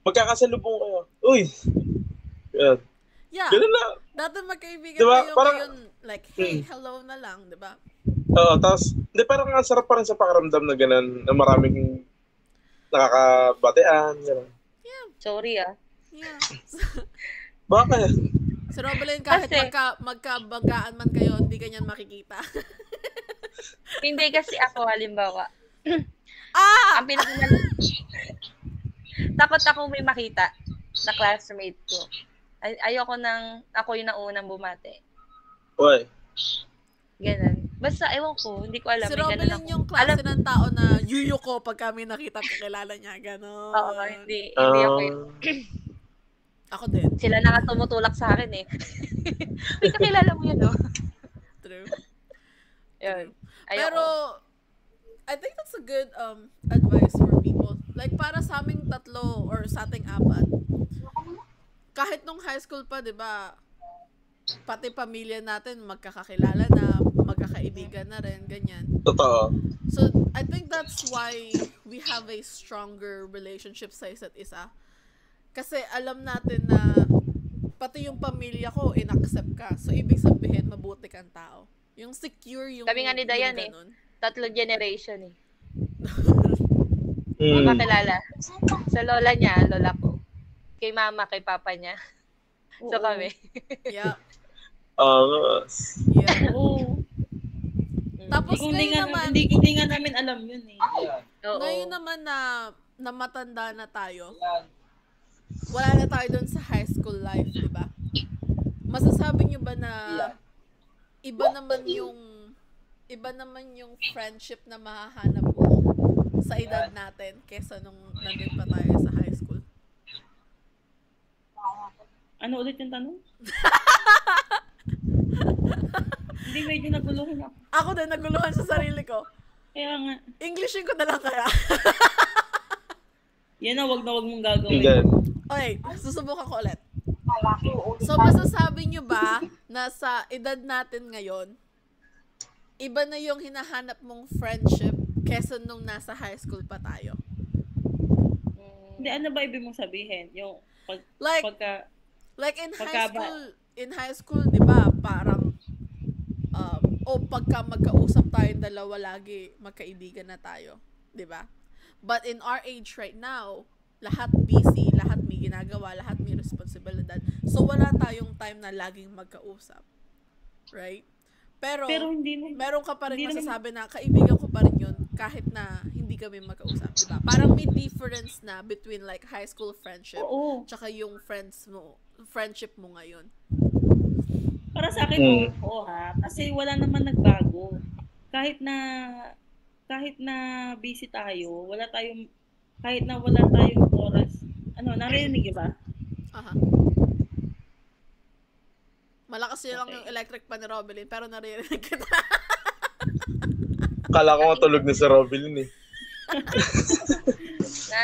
magkakasalubong kayo. Uy! Yan. yeah, Ganun na. dati magkaibigan Diba? kayo Parang- ngayon, like, hey, hello na lang, di ba? Oo, tapos, parang ang sarap pa rin sa pakiramdam na gano'n, na maraming nakakabatean, gano'n. Sorry ah. Yeah. Bakit? Si Robelyn, kahit Kasi- magkabagaan man kayo, hindi ka niyan makikita. Hindi kasi ako, halimbawa, Ah! ang takot ako may makita na classmate ko. Ayoko ako yung naunang bumate. Uy. Ganun. Basta, ewan ko, hindi ko alam. Si may ganun Robelyn ako. yung klase ng tao na yuyo ko pag kami nakita at kakilala niya. Ganon. Oo, hindi ako yun. Ako din. Sila na nga tumutulak sa akin eh. May kakilala mo yun, no? True. Yun. Pero, Ayoko. I think that's a good advice for people. Like, para sa aming tatlo or sa ating apat, kahit nung high school pa, di ba, pati pamilya natin, magkakakilala na, magkakaibigan na rin, ganyan. Totoo. So, I think that's why we have a stronger relationship sa isa't isa. Kasi alam natin na pati yung pamilya ko, in-accept ka. So, ibig sabihin, mabuti kang tao. Yung secure yung... Kami nga ni Dayan yung ganun. 3 generation eh. Mm. Makilala. Sa lola niya, lola ko. Kay mama, kay papa niya. So Oo. kami. Yeah. Yeah. Oo. Tapos Hindi ngayon naman, hindi nga namin alam yun eh. Oo. ngayon naman na matanda na tayo, wala na tayo dun sa high school life, di ba? Masasabi niyo ba na iba naman yung friendship na mahahanap mo sa edad natin kesa nung nandun pa tayo sa high school? Ano ulit yung tanong? Hindi, medyo naguluhan ako. Ako din, naguluhan sa sarili ko. Kaya nga, Englishin ko na lang kaya. yan na wag mong gagawin. Hindi. Okay, susubukan ko ulit. So, masasabi nyo ba na sa edad natin ngayon, iba na yung hinahanap mong friendship kesa nung nasa high school pa tayo? Hindi, ano ba ibig mong sabihin? Yung pagka Like in Pagkaba- high school, 'di ba, parang pagka magkausap tayong dalawa lagi, magkaibigan na tayo, 'di ba? But in our age right now, lahat busy, lahat may ginagawa, lahat may responsibilidad. So wala tayong time na laging magkausap. Right? Pero hindi mo meron ka pa rin hindi masasabi na kaibigan ko pa rin yun kahit na hindi kami magkausap, diba? Parang may difference na between like high school friendship Oo. tsaka yung friendship mo ngayon. Para sa akin, oo ha. Kasi wala naman nagbago. Kahit na busy tayo, kahit na wala tayong oras. Narinig niyo ba? Aha. Malakas yun lang yung electric pa ni Robelyn, pero naririnig kita. Kala ko matulog na si Robelyn eh.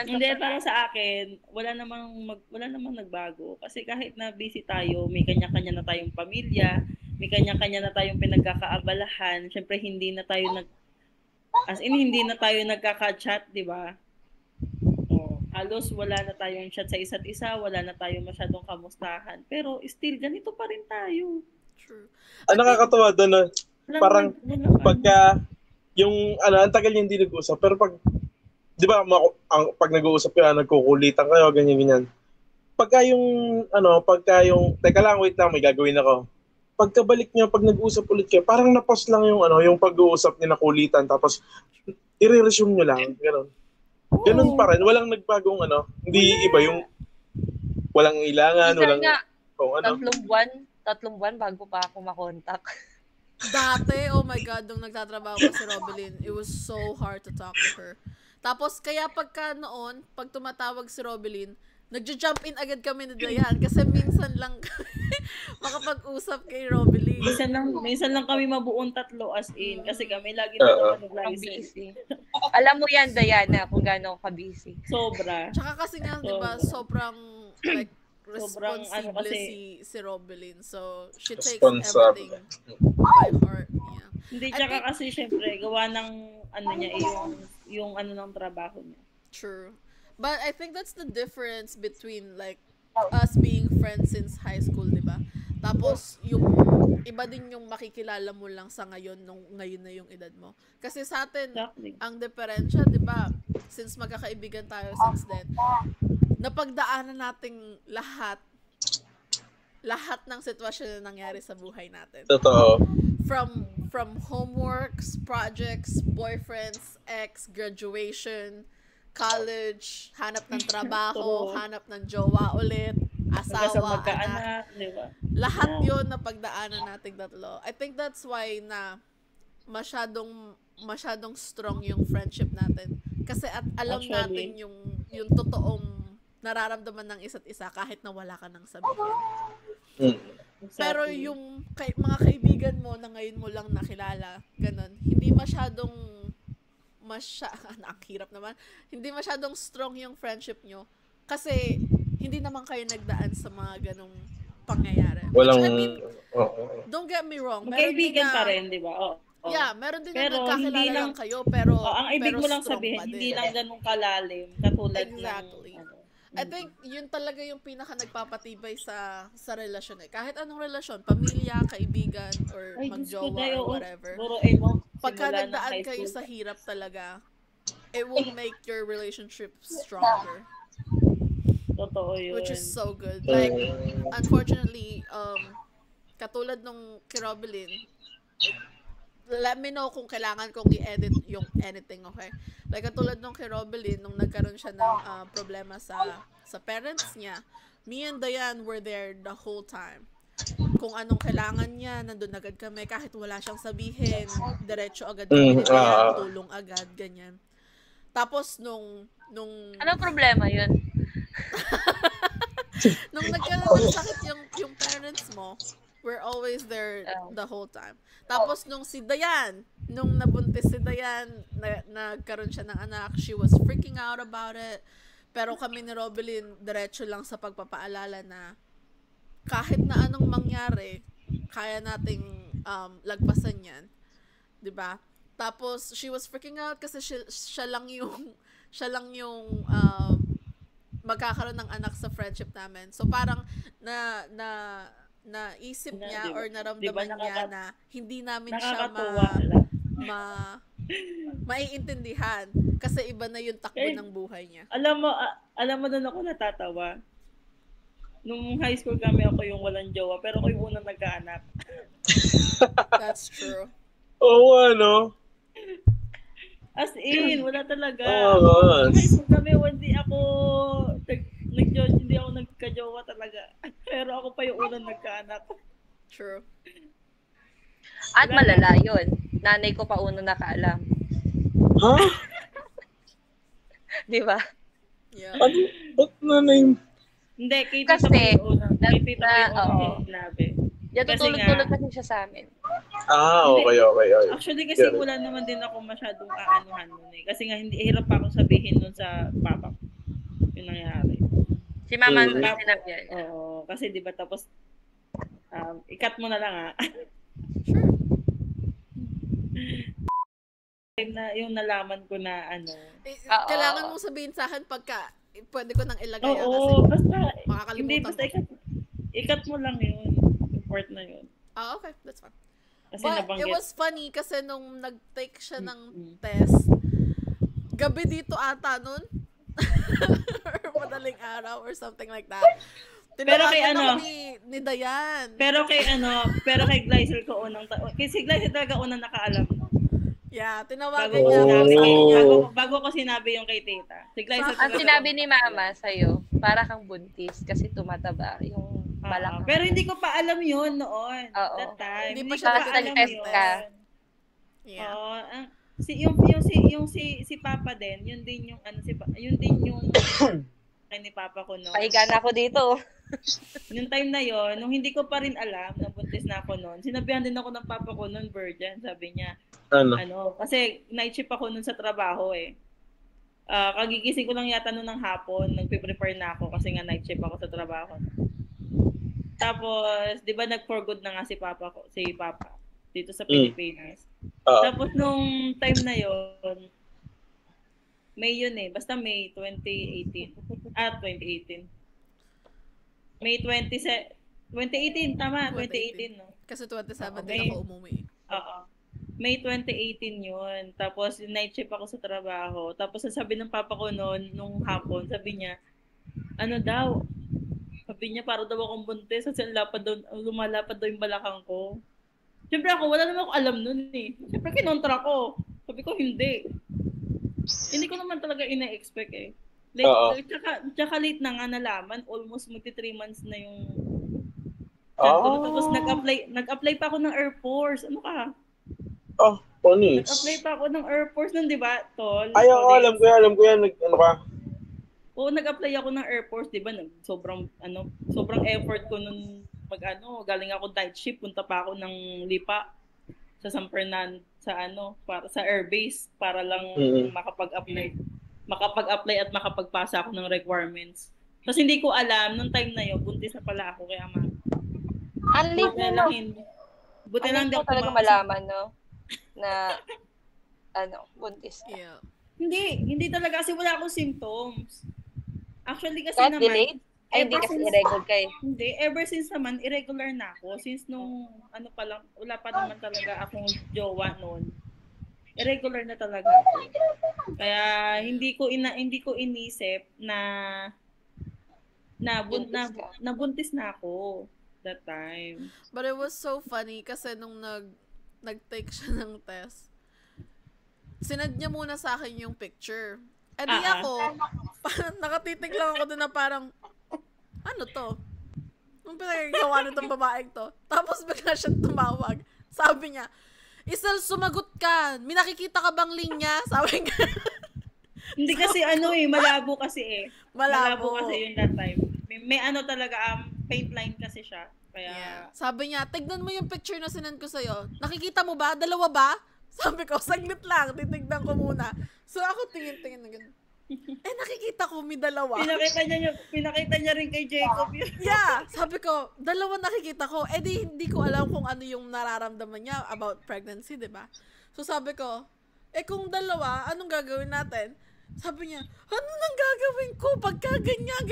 Hindi, para sa akin, wala namang nagbago. Kasi kahit na busy tayo, may kanya-kanya na tayong pamilya, may kanya-kanya na tayong pinagkakaabalahan. Siyempre, hindi na tayo nagkaka-chat, di ba? Halos wala na tayong chat sa isa't isa, wala na tayong masyadong kamustahan. Pero still, ganito pa rin tayo. True. Nakakatawa doon, parang pagka, ang tagal yung hindi nag-usap, pero pag, di ba, pag nag-uusap kayo, nagkukulitan kayo, ganyan-ganyan. Pagka yung, teka lang, wait lang, may gagawin ako. Pagkabalik nyo, pag nag-uusap ulit kayo, parang napos lang yung pag-uusap niyo na kulitan, tapos, i-resume nyo lang, gano'n. Ganun pa rin, walang nagbagong hindi iba yung walang ilangan, Minsan walang nga, kung 3 buwan bago pa ako makontak. Dati, oh my God, nung nagtatrabaho ko si Robelyn, it was so hard to talk to her. Tapos, kaya pag tumatawag si Robelyn, nagja-jump in agad kami ni Dayan kasi minsan lang kami makapag-usap kay Robelyn. Minsan lang kami mabuong 3 as in kasi kami lagi na Ang nag-license. busy. Alam mo yan, Diana, kung gaano ka busy. Sobra. Tsaka kasi nga, di ba, sobrang like Sobrang responsible kasi si Robelyn. So, she takes Responsable. everything by heart. Yeah. Hindi, I tsaka think- kasi syempre, gawa ng ano niya, yung ano ng trabaho niya. True. But I think that's the difference between like us being friends since high school, di ba? Tapos yung iba din yung makikilala mo lang sa ngayon nung ngayon na yung edad mo. Kasi sa atin, Exactly. ang diferensya, di ba? Since magkakaibigan tayo since then, napagdaanan nating lahat ng sitwasyon na nangyari sa buhay natin. Totoo. From homeworks, projects, boyfriends, ex, graduation, college, hanap ng trabaho, True. hanap ng jowa ulit, Hanggang sa asawa, anak. magkaanak, di ba? Lahat yun na pagdaanan nating tatlo. I think that's why na masyadong strong yung friendship natin. Kasi at alam Actually. natin yung totoong nararamdaman ng isa't isa kahit na wala ka nang sabihin. Mm. Exactly. Pero yung mga kaibigan mo na ngayon mo lang nakilala, ganun, hindi masyadong ang hirap naman. Hindi masyadong strong yung friendship nyo kasi hindi naman kayo nagdaan sa mga ganong pangyayari. Walang, Which, I mean, oo. don't get me wrong. Magkaibigan pa rin, di ba? Oo. Yeah, meron din Pero na nagkakilala hindi lang- lang kayo, pero ang ibig pero mo lang strong sabihin, pa din. hindi lang ganun kalalim, katulad Exactly. ng... I think yun talaga yung pinaka nagpapatibay sa relasyon eh. Kahit anong relasyon, pamilya, kaibigan, or Ay, Diyos ko, magjowa Day, or oo. whatever. Siguro, Pagka simula ng nagdaan high kayo school. sa hirap talaga, it will make your relationship stronger. Totoo yun. Which is so good. Like, Mm. unfortunately, katulad nung kay Robelyn, let me know kung kailangan kong i-edit yung anything, okay? Like, katulad nung kay Robelyn, nung nagkaroon siya ng problema sa parents niya, me and Diane were there the whole time. Kung anong kailangan niya, nandun agad kami, kahit wala siyang sabihin, diretso agad kami ni Diane, tulong agad, ganyan. Tapos, nung Anong problema yun? nung nagkaroon ng sakit yung parents mo, we're always there the whole time. Tapos nung nabuntis si Dayan, nagkaroon siya ng anak, she was freaking out about it. Pero kami ni Robelyn, diretso lang sa pagpapaalala na kahit na anong mangyari, kaya nating lagpasan yan. 'Di ba? Tapos she was freaking out kasi siya lang yung magkakaroon ng anak sa friendship namin. So parang naisip niya Diba? or naramdaman Diba niya na hindi namin siya Nakakatuwa. maiintindihan kasi iba na yung takbo ng buhay niya. Alam mo doon ako natatawa. Nung high school kami, ako yung walang jowa, pero ako yung unang nagkaanak. That's true. Oo, ano? As in, wala talaga. Oo, Nung high school kami, hindi ako nagka-jowa talaga. Pero ako pa yung unang nagkaanak. True. At malala yun. Nanay ko pa uno nakaalam. Ha? Di ba? Yeah. Ano? Ba't nanay? Hindi, kay Kasi, tita ko yung unang. Kay tita ko yung oo. unang sinabi. Yan, Kasi tutulog-tulog nga- kasi siya sa amin. Okay. Actually, kasi wala naman din ako masyadong aanuhan nun eh. Kasi nga, hirap pa akong sabihin nun sa papa ko. Yung nangyari. Si mama Mm. sinabi yan. Oo, kasi di ba tapos, ikat mo na lang Sure. yung nalaman ko na Oo. Kailangan mong sabihin sa akin pagka pwede ko nang ilagay kasi oo, basta, makakalimutan hindi, basta ko. ikat mo lang yun. Report na yun. Okay, that's fine. Kasi But nabanggit. it was funny kasi nung nag-take siya ng Mm. test, gabi dito ata nun, or madaling araw or something like that. Pero kay Tinawagan ano? ako ni Dayan. Pero kay Glycer ko kasi Glycer talaga unang nakaalam. Yeah, Bago tinawagan ko niya ako. Oh. Sabi niya, bago ko sinabi yung kay tita. Si Glycer Ang sinabi ni mama sa'yo, para kang buntis kasi tumataba yung balak. Pero hindi ko pa alam yun noon. Oo. That time. Hindi Hindi pa ko siya pa Tapos alam nag-test yun. ka. yeah. Oo. Si Papa din, yun din yung kay ni Papa ko noon. Pahiga na ako dito. Yung time na yon, nung hindi ko pa rin alam na buntis na ako noon, sinabihan din ako ng Papa ko noon, virgin, sabi niya. Ano? Kasi night shift ako noon sa trabaho eh. Kagigising ko lang yata noon ng hapon, nagpe-prepare na ako kasi nga night shift ako sa trabaho. Tapos, 'di ba nag-for good na nga si Papa. dito sa Pilipinas. Tapos nung time na yon, May yun eh. Basta May 2018. 2018. May 2018, tama. 2018, no? Kasi 27 din ako umuwi. Oo. May 2018 yun. Tapos, night shift ako sa trabaho. Tapos, sabi ng papa ko noon, nung hapon, sabi niya, ano daw? Sabi niya, para daw akong buntis. Kasi lumalapad daw yung balakang ko. Siyempre ako, wala naman ako alam nun eh. Siyempre, kinontra ko. Sabi ko, hindi. Hindi ko naman talaga ina-expect eh. Tsaka late na nga nalaman, almost magti 3 months na yung tapos nag-apply pa ako ng Air Force. Ano ka? Ponis. Nag-apply pa ako ng Air Force nun, di ba, Tol? Ay, alam ko yan. Ano ka? Oo, nag-apply ako ng Air Force, di ba? Sobrang effort ko nun galing ako night shift, punta pa ako ng Lipa sa San Fernando, para sa airbase para lang makapag-apply at makapagpasa ako ng requirements. Tapos hindi ko alam nung time na yun, buntis na pala ako kaya buti lang hindi ko talaga malaman, no? Na buntis. Yeah. Hindi talaga kasi wala akong symptoms. Actually kasi naman delayed? Ay, hindi kasi irregular kayo. Hindi, ever since naman, irregular na ako. Since nung, wala pa naman talaga akong jowa noon. Irregular na talaga ako. Kaya, hindi ko inisip na buntis na ako that time. But it was so funny kasi nung nag-take siya ng test, sinad niya muna sa akin yung picture. Eh di ako, nakatitig lang ako doon na parang, ano to? Nung pinagagawa nitong babaeng to. Tapos bigla siyang tumawag. Sabi niya, Isel, sumagot ka. May nakikita ka bang linya? Sabi niya. Hindi kasi malabo kasi eh. Malabo kasi yun that time. May talaga, paint line kasi siya. Kaya... Yeah. Sabi niya, tignan mo yung picture na sinend ko sa'yo. Nakikita mo ba? Dalawa ba? Sabi ko, saglit lang. Titignan ko muna. So ako tingin-tingin na gano'n. Nakikita ko may dalawa. Pinakita niya rin kay Jacob yun. Yeah, sabi ko, dalawa nakikita ko. Hindi ko alam kung ano yung nararamdaman niya about pregnancy, di ba? So sabi ko, kung dalawa, anong gagawin natin? Sabi niya, ano nang gagawin ko? Pagka ganyan.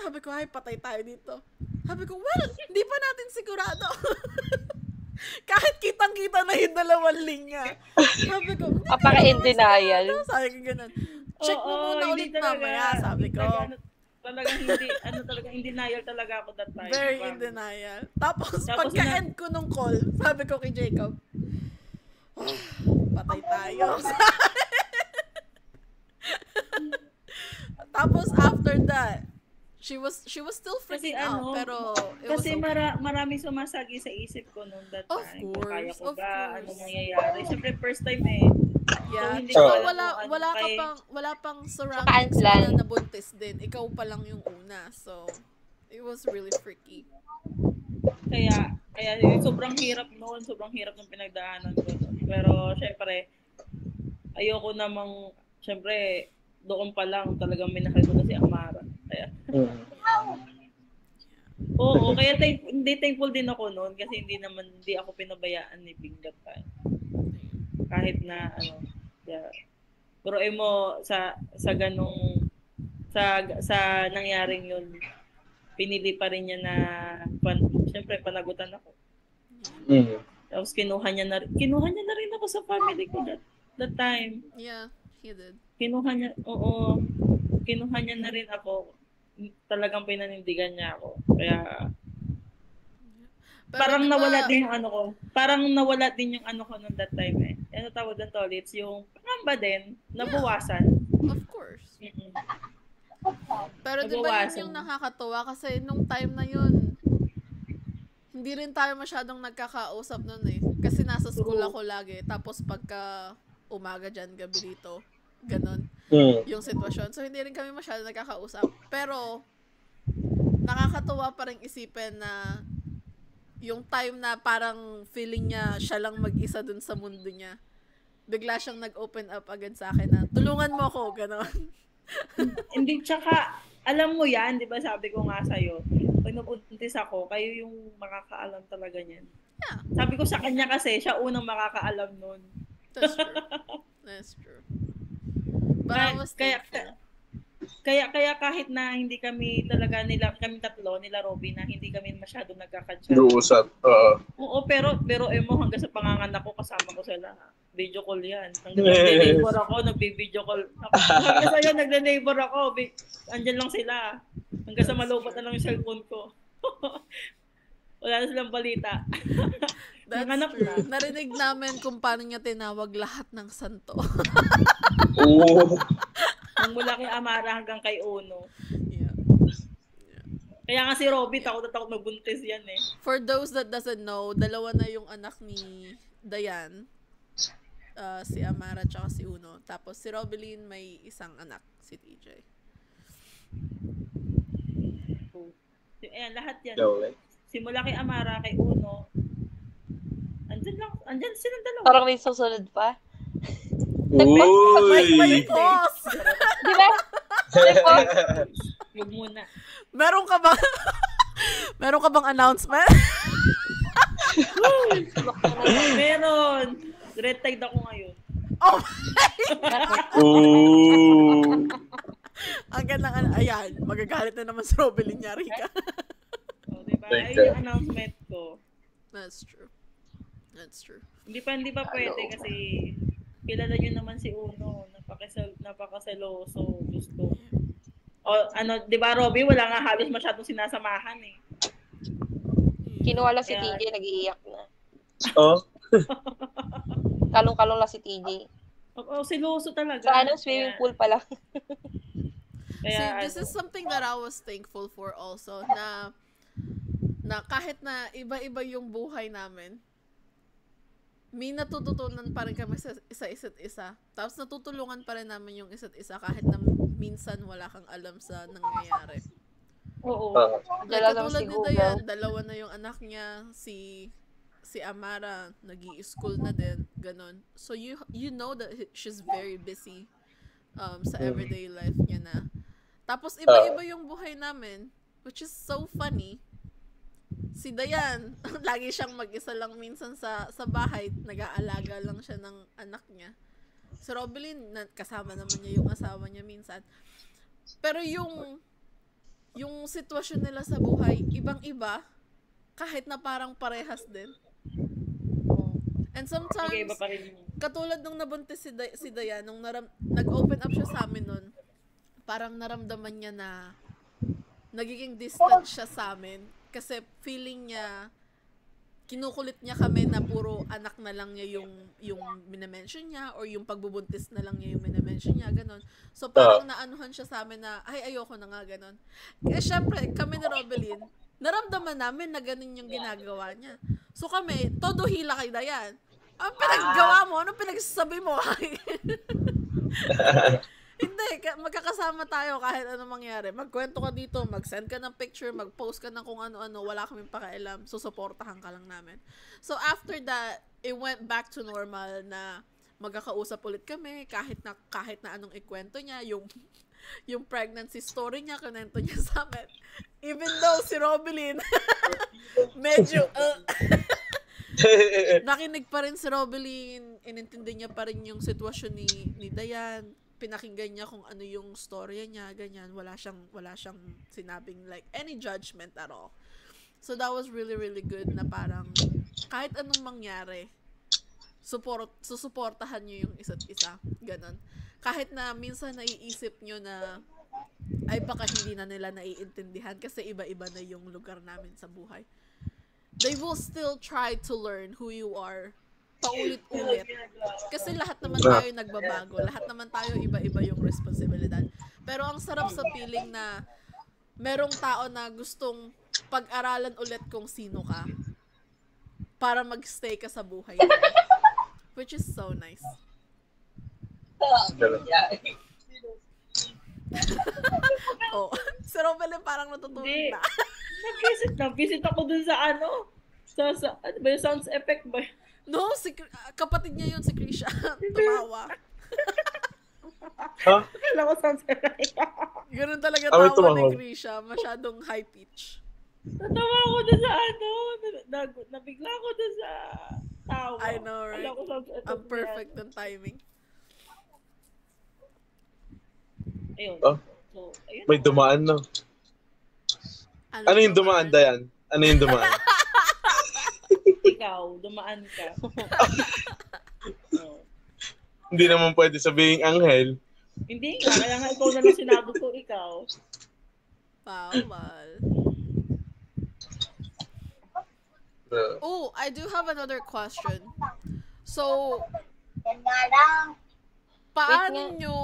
Sabi ko, ay, patay tayo dito. Sabi ko, well, hindi pa natin sigurado. Kahit kitang-kita na yung dalawang linya. Sabi ko, apaka-in denial. Sabi ko ganun. Check mo muna ulit mamaya, sabi ko. Talagang in denial talaga ako that time. Very in denial. Tapos pagka-end ko nung call, sabi ko kay Jacob, patay tayo. Tapos after that, she was still freaking out, pero kasi okay. Marami sumasagi sa isip ko noon that time. Of course, kaya ko ba? Ano mangyayari? Siyempre first time eh. Yeah. So, wala pang surroundings na nabuntis din. Ikaw pa lang yung una. So, it was really freaky. Kaya sobrang hirap noon. Sobrang hirap ng pinagdaanan ko. Pero, syempre, ayoko namang, syempre, doon pa lang talagang minahal ko na si Amara. Kaya, oo, kaya thankful din ako noon kasi hindi ako pinabayaan ni Ping that time. Kahit na pero mo sa ganong sa nangyaring yun, pinili pa rin niya na syempre panagutan ako. Tapos kinuha niya na rin ako sa family ko that time. Yeah, he did. Kinuha niya na rin ako. Talagang pinanindigan niya ako. Kaya parang nawala din yung ko. Parang nawala din yung ko noon that time eh. Ano tawag doon, Tolits? Yung pangamba din, nabawasan. Of course. Pero di ba yun yung nakakatuwa? Kasi nung time na yun, hindi rin tayo masyadong nagkakausap nun eh. Kasi nasa school ako lagi. Tapos pagka umaga dyan, gabi dito, ganun yung sitwasyon. So hindi rin kami masyadong nagkakausap. Pero nakakatuwa pa rin isipin na yung time na parang feeling niya siya lang mag-isa dun sa mundo niya. Bigla siyang nag-open up agad sa akin na, tulungan mo ako, gano'n. Hindi, tsaka, alam mo yan, di ba sabi ko nga sa'yo, pag nabuntis ako, kayo yung makakaalam talaga niyan. Yeah. Sabi ko sa kanya kasi, siya unang makakaalam nun. That's true. That's true. But I was thankful. Kaya kahit na hindi kami talaga kami tatlo, nila Robby, na hindi kami masyado nagkakadya. Luusap. Oo, pero hanggang sa panganganak ko, kasama ko sila. Video call yan. Hanggang nag-neighbor ako, nagbi-video call. Hanggang sa'yo, nag-neighbor ako. Andyan lang sila. Hanggang sa malupat na lang yung cellphone ko. Wala na silang balita. That's true. Narinig namin kung paano niya tinawag lahat ng santo. Oo. Mula kay Amara hanggang kay Uno. Yeah. Kaya nga si Robby, takot na takot magbuntis yan eh. For those that doesn't know, dalawa na yung anak ni Dayan. Si Amara tsaka si Uno. Tapos si Robelyn may isang anak, si TJ. Ayan, lahat yan. Dole. Simula kay Amara, kay Uno. Andyan silang dalawa. Parang may susunod pa. Uy! Pause! Di ba? Huwag muna. Meron ka bang announcement? Meron! Red tide ako ngayon. Oh Ooh. Ang gandang, ayan, magagalit na naman si Robelyn, yari ka. O, diba? Ayun yung announcement ko. That's true. That's true. Hindi pa pwede kasi kilala nyo naman si Uno. Napakaseloso. Gusto. O, di ba, Robby? Wala nga halos masyadong sinasamahan eh. Kinuha lang si TJ, nag-iiyak na. Oh? Kalong-kalong lang si TJ. Oo, seloso talaga. Sa swimming pool pa lang. Kaya, this is something that I was thankful for also, na kahit na iba-iba yung buhay namin, may natututunan pa rin kami sa isa't isa. Tapos natutulungan pa rin namin yung isa't isa kahit na minsan wala kang alam sa nangyayari. Oo. Katulad ni Dayan, dalawa na yung anak niya, si Amara, nag-i-school na din, ganon. So you know that she's very busy sa everyday life niya na. Tapos iba-iba yung buhay namin, which is so funny. Si Dayan, lagi siyang mag-isa lang minsan sa bahay, nag-aalaga lang siya ng anak niya. Si Robelyn, kasama naman niya yung asawa niya minsan. Pero yung sitwasyon nila sa buhay, ibang-iba, kahit na parang parehas din. And sometimes, katulad nung nabuntis si Dayan, nung nag-open up siya sa amin nun, parang naramdaman niya na nagiging distant siya sa amin. Kasi feeling niya, kinukulit niya kami na puro anak na lang niya yung minamention niya or yung pagbubuntis na lang niya yung minamention niya, ganon. So parang naanuhan siya sa amin na, ay ayoko na nga, ganon. Eh syempre, kami ni Robelyn, naramdaman namin na ganon yung ginagawa niya. So kami, todo hila kay Dayan. Ang pinaggawa mo? Anong pinagsasabi mo? Hindi, magkakasama tayo kahit ano mangyari. Magkwento ka dito, mag-send ka ng picture, mag-post ka ng kung ano-ano, wala kaming pakialam, susuportahan ka lang namin. So after that, it went back to normal na magkakausap ulit kami kahit na anong ikwento niya, yung pregnancy story niya, kinento niya sa amin. Even though si Robelyn medyo nakinig pa rin si Robelyn, inintindi niya pa rin yung sitwasyon ni Dayan, pinakinggan niya kung ano yung storya niya, ganyan, wala siyang sinabing like any judgment at all. So that was really really good na parang kahit anong mangyari, susuportahan niyo yung isa't isa, ganon. Kahit na minsan naiisip niyo na ay baka hindi na nila naiintindihan kasi iba-iba na yung lugar namin sa buhay. They will still try to learn who you are paulit-ulit. Kasi lahat naman tayo nagbabago. Lahat naman tayo iba-iba yung responsibilidad. Pero ang sarap sa feeling na merong tao na gustong pag-aralan ulit kung sino ka para mag-stay ka sa buhay mo. Which is so nice. Oh, si Robelyn parang natutulog na. Nag-visit ako dun sa sa ba yung sounds effect ba? No, kapatid niya yun, si Krisha. Tumawa. Huh? Alam ko sounds effect. Ganun talaga tawa ni Krisha. Masyadong high pitch. Natawa ako dun sa nabigla ko doon sa tawa. I know, right? Alam ko Ang perfect ng timing. Ayun. Oh, So, ayun. may dumaan, no? Ano yung dumaan, Dayan? Ano yung dumaan? Ikaw, dumaan ka. Oh. Hindi naman pwede sabihin anghel. Hindi nga, kaya nga ikaw na lang sinabi ko, ikaw. Bawal. Oh, I do have another question. So, paano nyo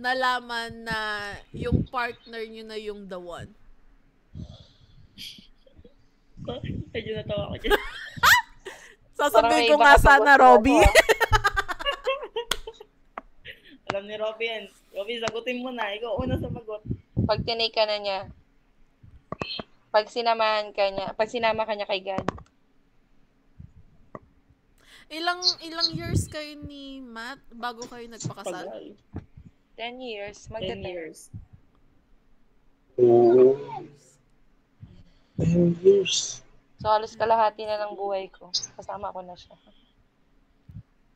nalaman na yung partner nyo na yung the one? Medyo natawa ko dyan. Sasabihin ko nga sana, Robby. Alam ni Robby yan. Robby, sagutin mo na. Ikaw una sumagot. Pag tinay ka na niya, pag sinama ka niya kay God. Ilang years kayo ni Matt bago kayo nagpakasal? 10 years. 10 years. Oo. 10 years. So, halos kalahati na ng buhay ko. Kasama ko na siya.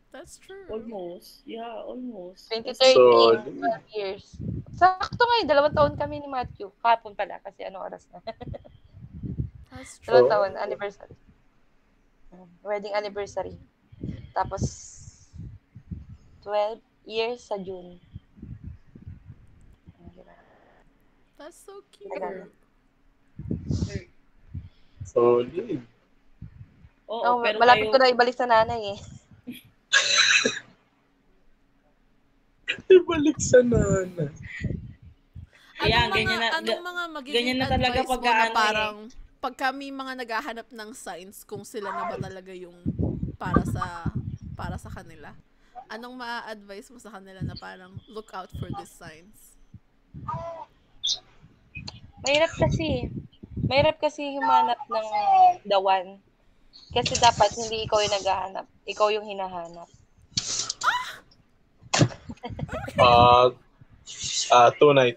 That's true. Almost. Yeah, almost. 2013, So, 12 years. Sakto ngayon, 2 taon kami ni Matthew. Kahapon pala, kasi ano oras na. That's true. 2 taon, anniversary. Wedding anniversary. Tapos, 12 years sa June. That's so cute. solid. Oo, pero malapit kayo, ko na ibalik sa nanay eh. Ibalik sa nana. Kaya, Anong mga magiging ganyan na talaga advice mo pag-aano na parang pag kami mga naghahanap ng signs kung sila na ba talaga yung para sa kanila? Anong ma-advise mo sa kanila na parang look out for these signs? Mahirap kasi humanap ng the one. Kasi dapat hindi ikaw yung naghahanap. Ikaw yung hinahanap. Tunay.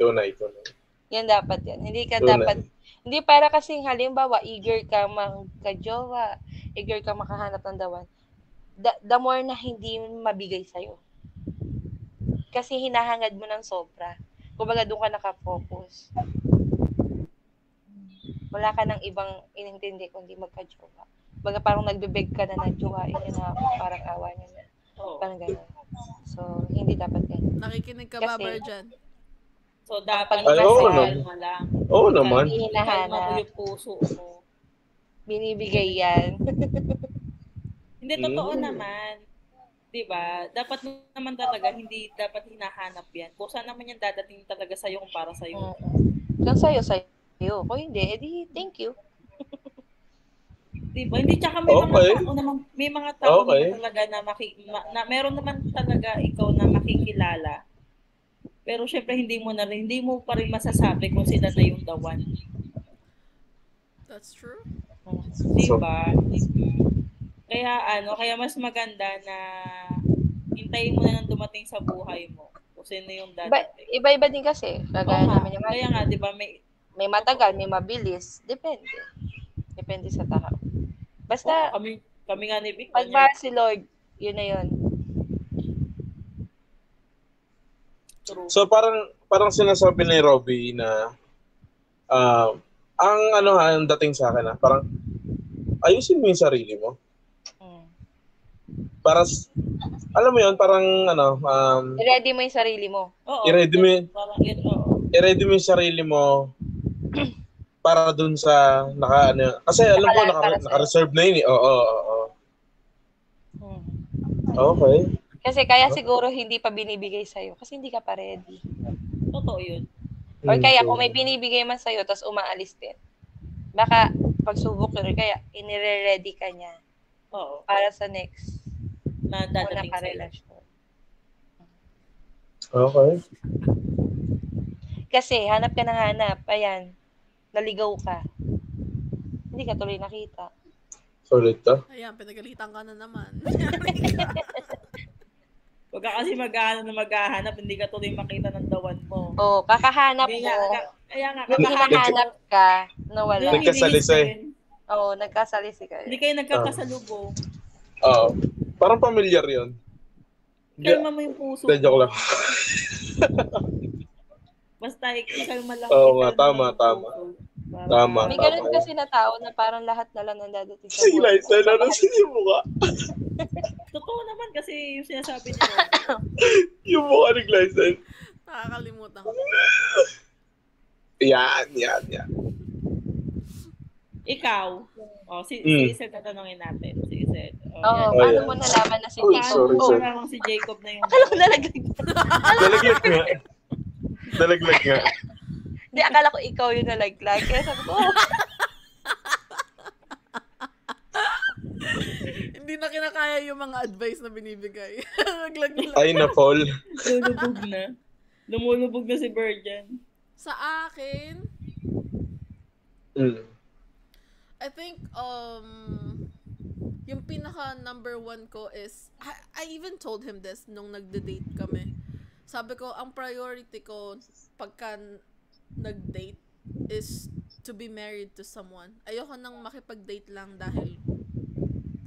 Yan dapat yan. Hindi ka Tunay. dapat, hindi para kasing halimbawa, eager ka magka-jowa, eager ka makahanap ng the one. The more na hindi mabigay sa'yo. Kasi hinahangad mo ng sobra. Kumbaga doon ka nakafocus. Wala ka ng ibang inintindi kundi magka-jowa. Kumbaga parang nagbebeg ka na jowain niya na parang awa niya na. Parang gano'n. So, hindi dapat yan. Nakikinig ka ba, Kasi- Virgin? So, dapat Ay, oo kalma lang. Oo naman. Hindi Kalma mo hinahanap. yung puso mo. Binibigay yan. Hindi, totoo naman. Diba? Dapat naman talaga, hindi dapat hinahanap yan. Kung saan naman yan dadating talaga sa'yo kung para sa'yo. Kung sa'yo. Kung hindi, edi thank you. Diba? Hindi, tsaka may Okay. mga tao naman, may mga tao Okay. naman talaga na meron naman talaga ikaw na makikilala. Pero syempre hindi mo pa rin masasabi kung sila na yung the one. That's true. Diba? Kaya mas maganda na hintayin mo na nang dumating sa buhay mo kung sino yung dadating. Iba-iba din kasi. Kagaya naman yung Kaya nga, diba, may matagal, may mabilis. Depende. Depende sa tao. Basta, kami nga ni Vic. pagmahal si Lord, yun na yun. True. So parang sinasabi ni Robby na ang dating sa akin parang ayusin mo yung sarili mo. Para alam mo yun, parang I-ready mo yung sarili mo. Oo. I-ready mo yung sarili mo para dun sa kasi alam ko naka-reserve na yun eh. Oo. Okay. Kasi kaya siguro hindi pa binibigay sa'yo kasi hindi ka pa ready. Totoo yun. Or kaya kung may binibigay man sa'yo tapos umaalis din. Baka pagsubok yun, kaya inire-ready ka niya. Oo. Para sa next Na dadating na sa'yo. karelasyon. Okay. Kasi hanap ka ng hanap, ayan, naligaw ka. Hindi ka tuloy nakita. Solid to. Ayan, pinagalitan ka na naman. Huwag ka kasi maghahanap, hindi ka tuloy makita ng dawan mo. Oo, kakahanap Hindi mo. Kaya nga, Nung hinahanap ka, nawala. Nagkasalisi. Oo, nagkasalisi kayo. Hindi kayo nagkakasalubong. Oo. Parang familiar yun. Kalma mo yung puso mo. Joke lang. Basta ikalma lang. Oo nga, tama. May ganun kasi na tao na parang lahat na lang nandadating sa Si Liza, narasin yung mukha. Totoo naman kasi yung sinasabi niya. Yung mukha ni Liza. Nakakalimutan ko. Yan. Ikaw. Si Isel tatanungin natin. Si Isel. Oo, paano mo nalaman na si Jacob? Sorry. Paano si Jacob na yung... Akala ko Dalaglag nga. Hindi, akala ko ikaw yung nalaglag. Kaya sabi ko, Hindi na kinakaya yung mga advice na binibigay. Naglag-lag. Ay, na-fall. Lumulubog na si Virgin. Sa akin, I think, yung pinaka number one ko is, I even told him this nung nagde-date kami. Sabi ko, ang priority ko pagka nag-date is to be married to someone. Ayoko nang makipag-date lang dahil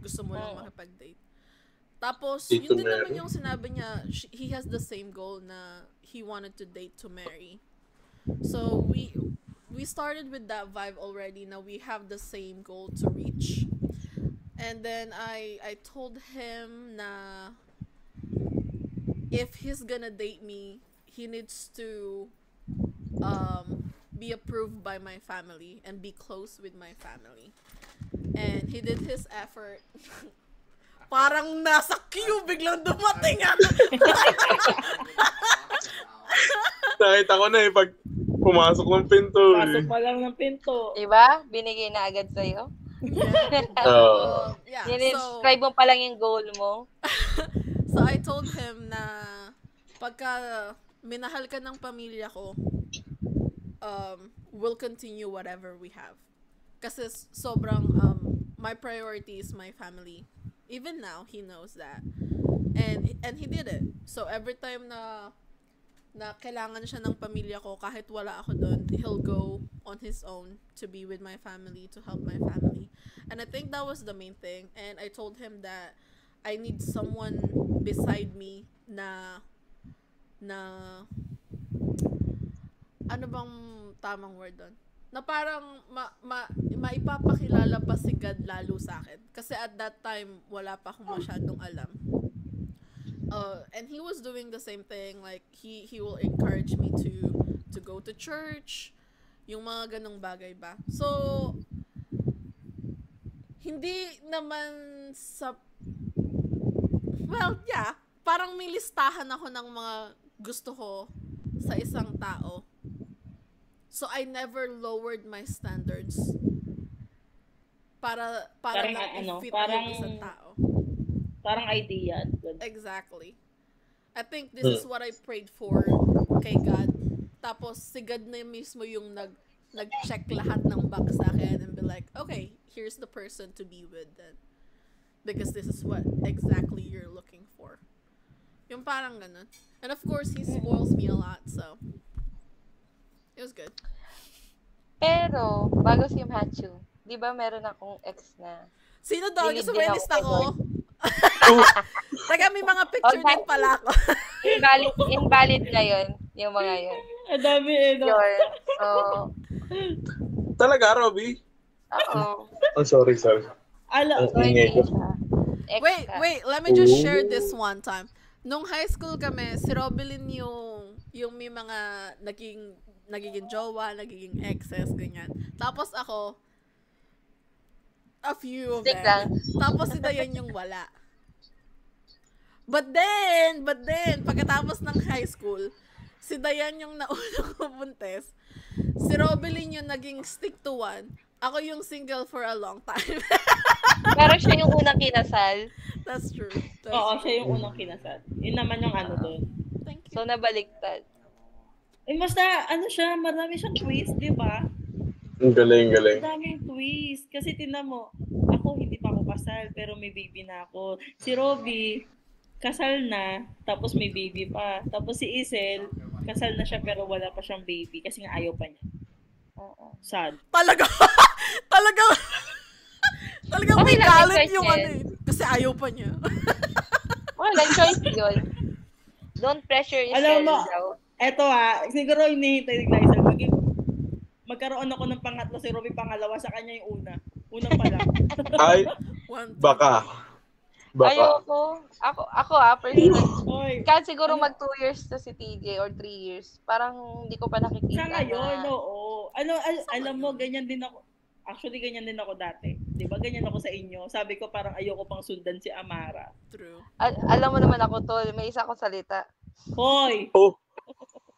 gusto mo lang makipag-date. Tapos, yun din naman yung sinabi niya, he has the same goal na he wanted to date to marry. So, we started with that vibe already. Now we have the same goal to reach. And then I told him na if he's gonna date me, he needs to be approved by my family and be close with my family. And he did his effort. Parang nasa queue, biglang dumating Nakita ko na pag pumasok ng pinto. Pasok pa lang ng pinto. diba? Binigay na agad sa'yo. Yeah. Describe mo pa lang yung goal mo. So I told him na pagka minahal ka ng pamilya ko, we'll continue whatever we have. Kasi sobrang my priority is my family. Even now, he knows that. And he did it. So every time na kailangan siya ng pamilya ko, kahit wala ako doon, he'll go on his own to be with my family, to help my family. And I think that was the main thing. And I told him that I need someone beside me na ano bang tamang word doon? Na parang maipapakilala pa si God lalo sa akin. Kasi at that time, wala pa akong masyadong alam. And he was doing the same thing. Like, he will encourage me to go to church. Yung mga ganong bagay ba. So, hindi naman sa... Well, yeah. Parang may listahan ako ng mga gusto ko sa isang tao. So, I never lowered my standards para Parang lang i-fit parang yung isang tao. Parang idea. Exactly. I think this is what I prayed for kay God. Tapos, si God na mismo yung nag-check lahat ng box sa akin and be like, okay, here's the person to be with then. Because this is what exactly you're looking for. Yung parang ganun. And of course, he spoils me a lot, so it was good. Pero, bago si Matthew, di ba meron akong ex na Sino daw? Gusto mo Hindi yung lista ako ko? Taga may mga picture din pala ako. invalid na yun, yung mga yun. Ang dami no? Yun. So, Talaga, Robby? oo. Oh, sorry. Alam, So, hindi siya. Ex ka. Wait, let me just share this one time. Nung high school kami, si Robelyn yung may mga nagiging jowa, nagiging exes, ganyan. Tapos ako, a few of Stick them. lang. Tapos si Dayan yung wala. But then, pagkatapos ng high school, si Dayan yung naunang buntes. Si Robelyn yung naging stick to one. Ako yung single for a long time. Pero siya yung unang kinasal. That's true. oo, siya yung unang kinasal. Yun naman yung ano doon. Thank you. So, nabaliktad. Basta, siya, marami siyang twist, di ba? Ang galing. Daming twist. Kasi tinan mo, ako hindi pa ako kasal, pero may baby na ako. Si Robby, kasal na, tapos may baby pa. Tapos si Isel, kasal na siya pero wala pa siyang baby kasi nga ayaw pa niya. Oo. Sad. Talaga may Okay lang, galit may yung choice ano eh. Kasi ayaw pa niya. Wala, choice yun. Don't pressure Alam yourself mo, daw. eto siguro hinihintay ni Glycel, magkaroon ako ng pangatlo, si Robby pangalawa, sa kanya yung una. Una pa lang. Ay, One, two, baka. Ayoko. Ako personal. Oy, Kahit siguro mag 2 years na si TJ or 3 years, parang hindi ko pa nakikita sa ngayon, na... oo. Alam mo, ganyan din ako. Actually, ganyan din ako dati. Di ba, ganyan ako sa inyo. Sabi ko parang ayoko pang sundan si Amara. true. alam mo naman ako, tol, may isa akong salita. Hoy! Oh,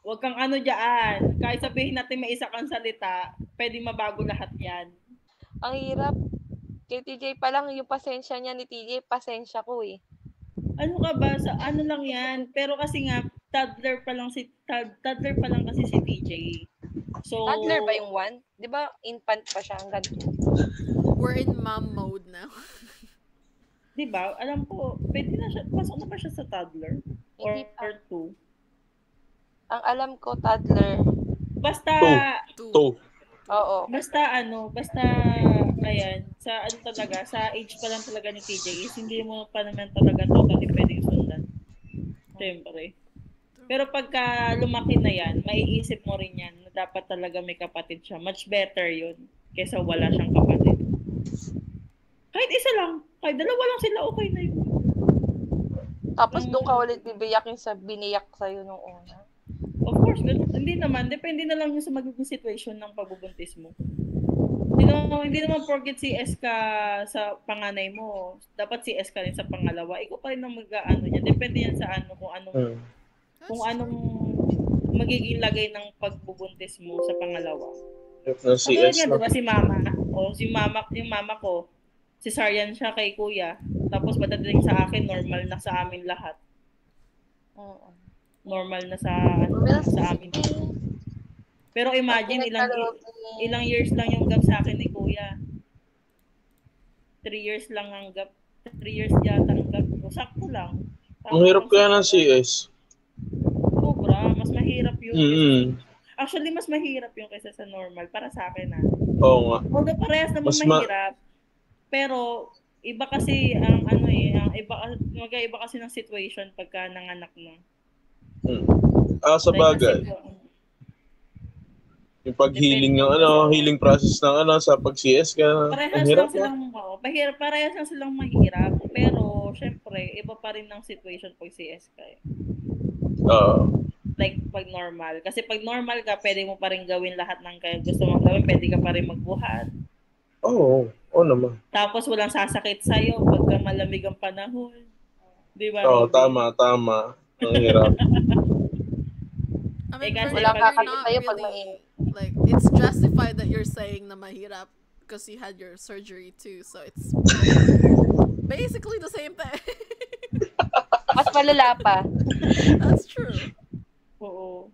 Huwag kang ano dyan. Kahit sabihin natin may isa kang salita, pwedeng mabago lahat yan. Ang hirap. Kay TJ pa lang, yung pasensya niya ni TJ, pasensya ko eh. Ano ka ba? Sa ano lang yan? Pero kasi nga, toddler pa lang kasi si TJ. So, Toddler ba yung one? Di ba infant pa siya hanggang 2? We're in mom mode now. di ba? Alam ko, pwede na siya, pasok na ba siya sa toddler? Or, Hindi pa. or 2? Ang alam ko, toddler. Basta, two. Oo. basta, ayan, sa ano talaga, sa age pa lang talaga ni TJ is hindi mo pa naman talaga totally pwedeng sundan. Siyempre. Pero pagka lumaki na yan, maiisip mo rin yan na dapat talaga may kapatid siya. Much better yun kesa wala siyang kapatid. Kahit isa lang, kahit dalawa lang sila, okay na yun. Tapos doon ka ulit bibiyakin sa biniyak sa'yo nung una. Of course, hindi naman. Depende na lang yun sa magiging situation ng pagbubuntis mo. Hindi naman porket CS ka sa panganay mo, dapat CS ka rin sa pangalawa. Ikaw pa rin ang mag-ano niya. Depende yan sa ano, kung anong magiging lagay ng pagbubuntis mo sa pangalawa. CS Nga, na. diba si mama? Yung mama ko, cesarean siya kay kuya. Tapos pagdating sa akin, normal na sa amin lahat. Oo. Normal na sa amin. Pero imagine, ilang years lang yung gap sa akin ni kuya. 3 years lang ang gap. 3 years yata ang gap ko. Sakto lang. Ang hirap kaya ng CS. Sobra. Mas mahirap yun. Mm-hmm. Actually, mas mahirap yung kaysa sa normal. Para sa akin Oo nga. Although parehas naman mahirap. Pero, iba kasi ang mag-iba kasi ng situation pagka nanganak mo. Sa bagay. Yung pag-healing ng healing process ng sa pag-CS ka. Parehas lang silang mahirap. Pero, syempre, iba pa rin ng situation pag CS ka eh. Like, pag normal. Kasi pag normal ka, pwede mo pa rin gawin lahat ng gusto mong gawin. Pwede ka pa rin magbuhat. Oo naman. Tapos, walang sasakit sa'yo pagka malamig ang panahon. Di ba? Tama. Ang hirap. I mean, kasi wala you're kakakit not sa'yo pag really, like, it's justified that you're saying na mahirap because you had your surgery too, so it's basically the same thing. Mas malala pa. That's true. Oo.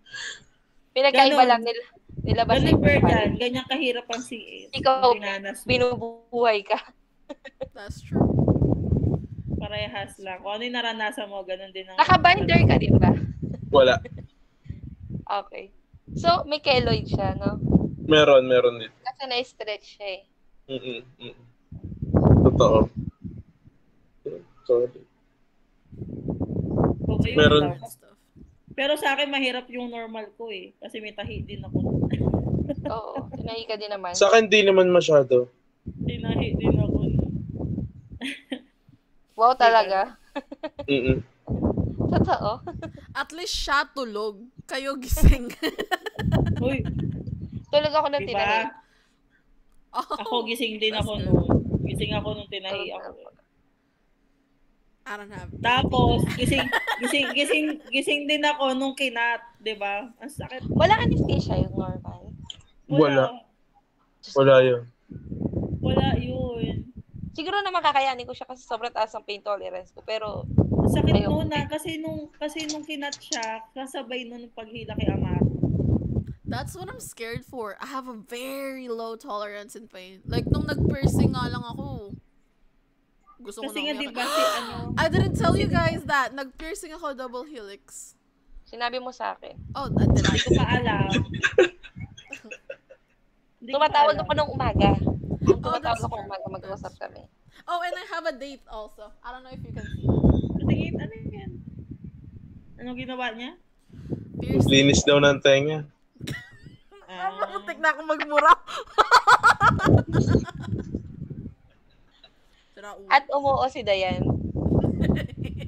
Pinagkaiba lang nila ba Ganun Berdan, ganyan kahirap ang CS. Ikaw, binubuhay ka. That's true. Parehas lang. Kung ano yung naranasan mo, ganun din ang... Naka-binder ka, di ba? Wala. Okay. So, may keloid siya, no? Meron din. Kasi na-stretch siya eh. Totoo. Sorry. Okay, Meron. Pero sa akin, mahirap yung normal ko eh. Kasi may tahi din ako. Oo, tinahi ka din naman. Sa akin, di naman masyado. Tinahi din ako. Wow, talaga? Totoo. At least siya tulog. Kayo gising. Uy, Tulog ako ng tinahi. Ako gising din ako noon. Gising ako nung tinahi ako. I don't have. Tapos, gising din ako nung kinat, 'di ba? Ang sakit. Wala anesthesia yung normal. Wala yun. Wala yun. Siguro naman kakayanin ko siya kasi sobrang taas ang pain tolerance ko. Pero, sakit noon kasi nung kinat siya, kasabay nun paghila kay Amar. That's what I'm scared for. I have a very low tolerance in pain. Like, nung nag-piercing nga lang ako, Gusto ko Kasi na nga, di umiyak. ba, si ano, I didn't tell you guys that. Nag-piercing ako double helix. Sinabi mo sa akin. Oh, did I? hindi ko pa alam. Hindi ko pa Tumatawag alam. ako ng umaga. Kung Oh, tumatawag that's ako true. umaga, mag-uusap kami. Oh, and I have a date also. I don't know if you can see. Tingin, ano yan? Anong ginawa niya? Piercing. Linis daw ng tenga. Muntik na ako magmura. Sira ulo. At umuo si Dayan.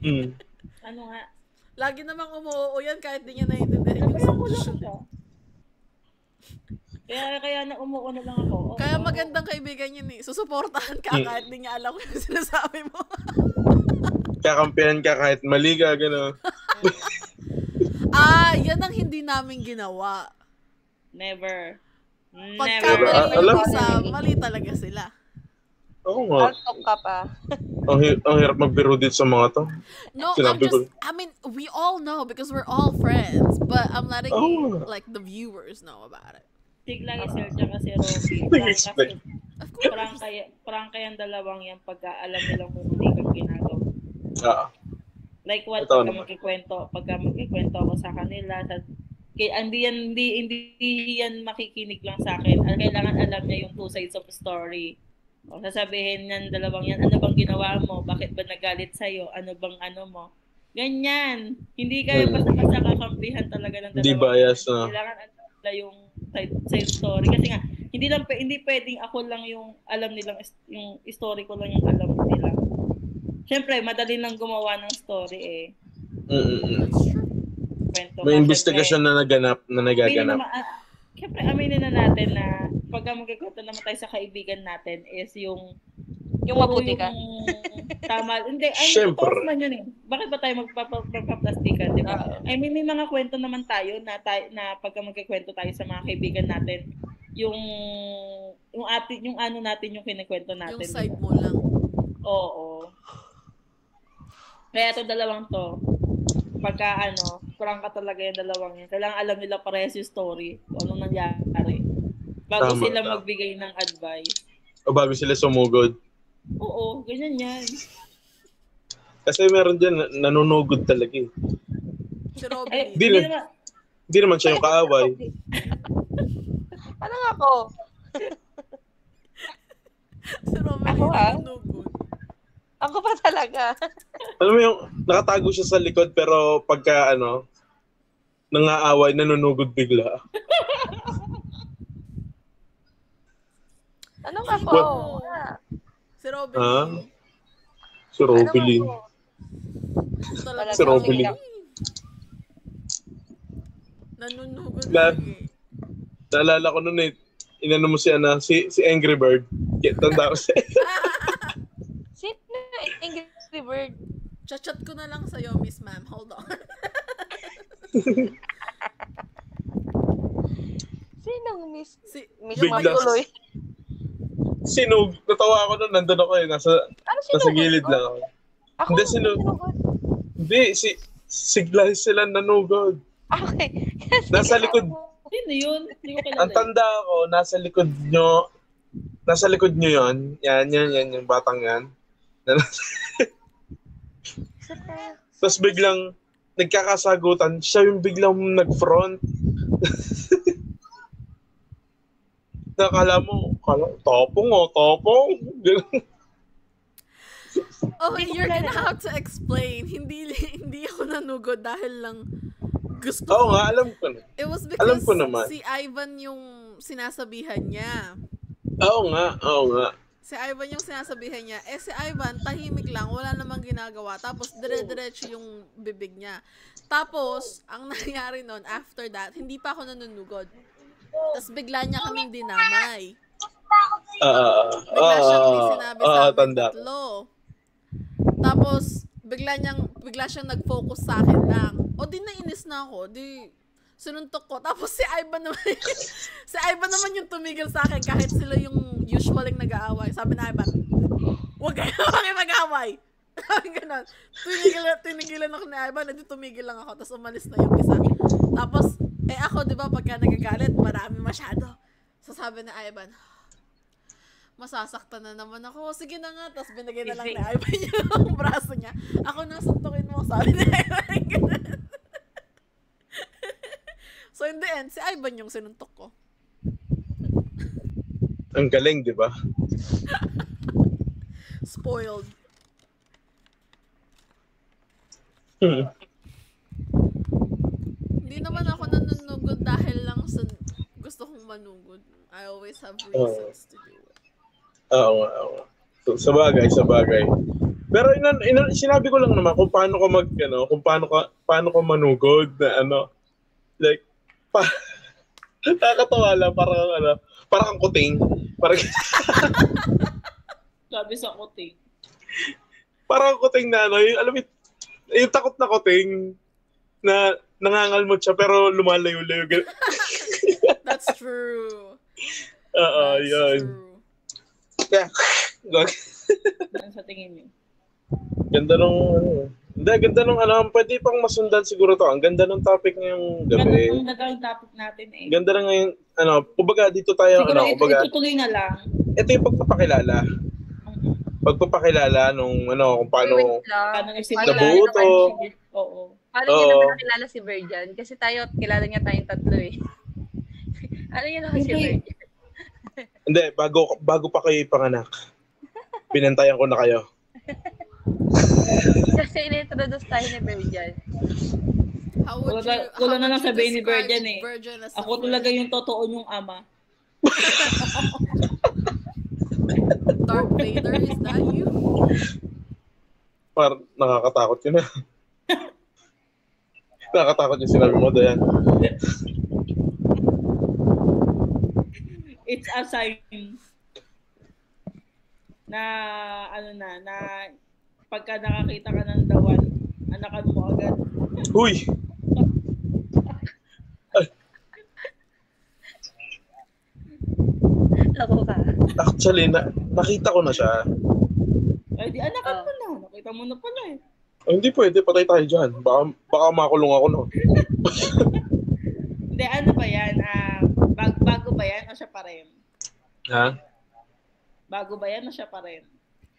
Mm. Ano nga? Lagi namang umuoo yan kahit di niya naiintindihan yung Kaya ko lang solution. siya. Kaya na umuo na lang ako. Oo. Kaya magandang kaibigan yun eh. Susuportahan ka kahit di niya alam kung yung sinasabi mo. Kakampihan ka kahit mali ka, gano'n. Yan ang hindi namin ginawa. Never. Pagka Never. mali Alam- yung isa, mali talaga sila. Oo nga. Altok ka pa. Ang hirap magbiro dito sa mga to. No, Sinabi ko. I mean, we all know because we're all friends, but I'm letting Oh. like the viewers know about it. Tigla sir tsaka si Robby. Nag-expect. Of course. Parang kayang dalawang yan pagka alam nilang kung hindi kang ginagawa. Ah. Like what, Ito pagka naman. magkikwento ako sa kanila, hindi yan makikinig lang sa akin. Kailangan alam niya yung two sides of the story. O sasabihin ng dalawang yan, ano bang ginawa mo? Bakit ba nagalit sa'yo? Ano bang ano mo? Ganyan. Hindi kayo basta-basta kakampihan talaga ng dalawang. Hindi bias na. Kailangan alam nila yung side story. Kasi nga, hindi pwedeng ako lang yung alam nilang, yung story ko lang yung alam nila. Siyempre, madali lang gumawa ng story eh. That's true. Kwento May ka, investigation na nagaganap. Siyempre, aminin na natin na pagka magkikwento naman tayo sa kaibigan natin is yung Mabuti ka. Tama. Hindi, Siyempre. totoo naman yun eh. Bakit ba tayo magpaplastikan, di ba? I mean, may mga kwento naman tayo na pagka magkikwento tayo sa mga kaibigan natin, yung ano natin yung kinikwento natin. Yung side mo lang. Oo. Kaya ito dalawang to, pagka kurang ka talaga yung dalawang yan. Kailangan alam nila parehas yung story, kung anong nangyari. Bago Tama, sila tama. magbigay ng advice. O bago sila sumugod. Oo, ganyan yan. Kasi meron dyan, nanunugod talaga eh. Si Robby. Eh, Di hindi na- naman, Hindi naman siya yung kaaway. Parang ako. Si Robby Ako, yung ah? nanunugod. Ako pa talaga. Alam mo yung nakatago siya sa likod pero pagka nangaaway, nanunugod bigla. Anong ako? Wow. Si Robby. Ah? Si Robilin. Talaga. Si Robby Lee. Nanunugod La- lagi. Naalala ko nun eh, inano mo si Angry Bird. Tanda ko siya. Sino Angry Bird? Chat ko na lang sa'yo, Miss Ma'am. Hold on. Sinong Miss Bigla. Matuloy? Sinug. Natawa ako nun, nandun ako eh. Nasa gilid lang ako. Ako, Hindi, Hindi, si Glyce sila nanugod. Okay. Nasa likod. sino yun? Hindi ko kilala. Ang tanda ko, nasa likod nyo yun. Yan, yung batang yan. Tapos biglang nagkakasagutan, siya yung biglang nag-front. Nakala mo, topong. Oh, you're gonna have to explain. Hindi ako nanugod dahil lang gusto Oo ko. nga, alam ko na. It was Alam because ko naman. si Ivan yung sinasabihan niya. Oo nga. Si Ivan yung sinasabihan niya. Si Ivan, tahimik lang, wala namang ginagawa. Tapos, dire-diretso yung bibig niya. Tapos, ang nangyari nun, after that, hindi pa ako nanunugod. Tapos, bigla niya kaming dinamay. Bigla siyang may sinabi sa amin tanda. tatlo. Tapos, bigla siyang nag-focus sa akin lang. O, di nainis na ako. Di, sinuntok ko. Tapos si Ivan naman yung tumigil sa akin kahit sila yung usual yung nag-aaway. Sabi na Ivan, huwag kayo mag-aaway. Sabi ganun. Tinigilan ako ni Ivan, hindi tumigil lang ako. Tapos umalis na yung isa. Tapos, ako, di ba, pagka nagagalit, marami masyado. So sabi na Ivan, masasaktan na naman ako. Sige na nga. Tapos binigay na lang Easy. ni Ivan yung braso niya. Ako na, suntukin mo. Sabi ni Ivan. Ganun. So in the end, si Ivan yung sinuntok ko. Ang galing, di ba? Spoiled. Hindi naman ako nanunugod dahil lang sa gusto kong manugod. I always have reasons to do it. Oo nga. So, sa bagay. Pero sinabi ko lang naman kung paano ko kung paano ko manugod na like nakakatawa lang parang kang kuting. Sabi sa kuting. Parang kuting na yung alam mo yung takot na kuting na nangangalmot siya pero lumalayo-layo. That's true. Oo, That's yun. true. Yeah. Ano sa tingin niyo? Ganda nung pwede pang masundan siguro to. Ang ganda ng topic ngayong gabi. Ganda ng topic natin eh. Ganda na ngayon, kumbaga dito tayo, Siguro kumbaga, itutuloy na lang. ito yung pagpapakilala. Pagpapakilala kung paano, Wait lang. Paano nagsimula? Nabuo to. Oo. Paano niya naman nakilala si Virgin? Kasi kilala niya tayong tatlo eh. Ano niya naman si Virgin? hindi, bago pa kayo ipanganak. Binantayan ko na kayo. Kasi in-introduce tayo ni Virgin. How would Wala na lang you sabihin ni describe Virgin eh. Virgin as Ako a talaga friend? yung totoo yung ama. Darth Vader, is that you? Parang nakakatakot yun na. Nakakatakot yung sinabi mo, Dayan. It's a sign na na pagka nakakita ka ng dawan, anakan mo agad. Huy! Lako ka. Actually, nakita ko na siya. Ay, di anakan mo na. Nakita mo na pala eh. Hindi pwede, patay tayo dyan. Baka makulong ako, no? Hindi, ano ba yan? Bago ba yan o siya pa rin? Ha? Bago ba yan o siya pa rin?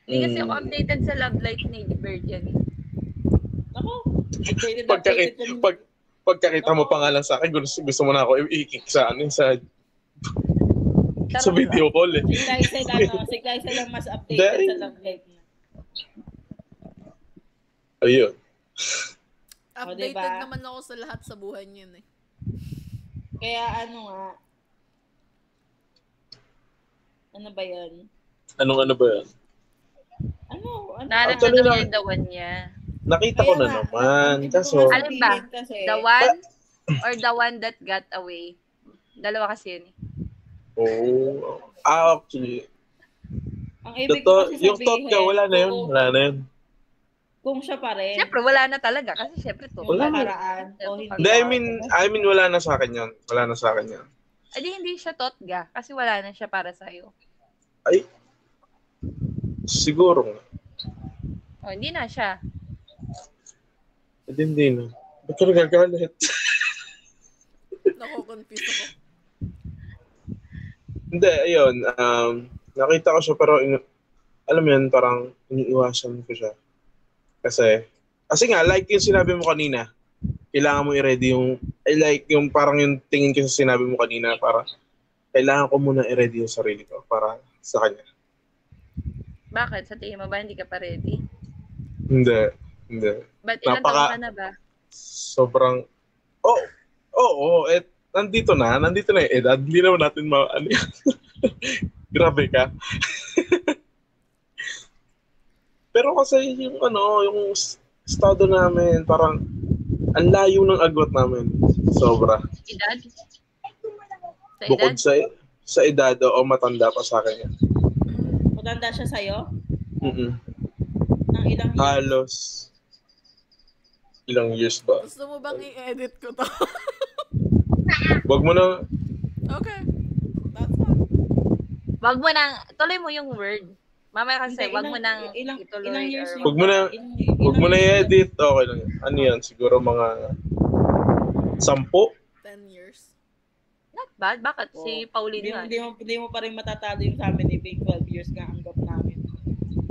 Hindi kasi ako updated sa love life ni Virgin. Ako, updated Pagkakita mo pa nga lang sa akin, gusto mo na ako i-kick sa video call eh. Si Glycel lang mas updated sa love life na. Ayun. Updated diba? naman ako sa lahat sa buhay niyan eh. Kaya ano ba yan? Ano ba yan? Ano? Nahanap na Actually, daw niya yung the one niya. Nakita ko na naman. Kaso, Alin ba? The one or the one that got away? Dalawa kasi yun eh. actually, Ang ibig ko kasi yung thought ka, wala na yun. Wala na yun. Kung siya pa rin. Siyempre, wala na talaga. Kasi siyempre to. Wala na. Nakaraan. O hindi. Hindi, I mean, wala na sa akin yun. Wala na sa akin yun. Adi hindi siya totga. Kasi wala na siya para sa'yo. Ay, siguro nga. O, hindi na siya. Hindi na. Ba't ka nagagalit? Nako-confuse ako. Hindi, ayun. Nakita ko siya pero alam mo yun, parang iniiwasan ko siya. Kasi nga, like yung sinabi mo kanina, kailangan mo i-ready yung parang yung tingin ko sa sinabi mo kanina, para kailangan ko muna i-ready yung sarili ko para sa kanya. Bakit? Sa tingin mo ba hindi ka pa ready? Hindi. But ilan taon ka na ba? Sobrang, nandito na yung edad. Hindi naman natin grabe ka. Pero kasi yung estado namin, parang ang layo ng agwat namin. Sobra. Edad? Sa Bukod edad? sa edad o matanda pa sa akin yan. Matanda siya sa'yo? Mm-mm. Ng ilang years? Halos ilang years ba? Gusto mo bang i-edit ko to? Wag mo na. Okay. That's fine. Wag mo nang, tuloy mo yung word. Mamaya kasi, Hindi, wag mo nang ilang ituloy. years Or, Wag mo na- Wag mo na i-edit. Okay lang yan. Ano yan? Siguro mga 10? 10 years. not Bakit? Si Pauline nga. Hindi mo pa rin matatalo yung sa amin ni Big 12 years nga ang gap namin.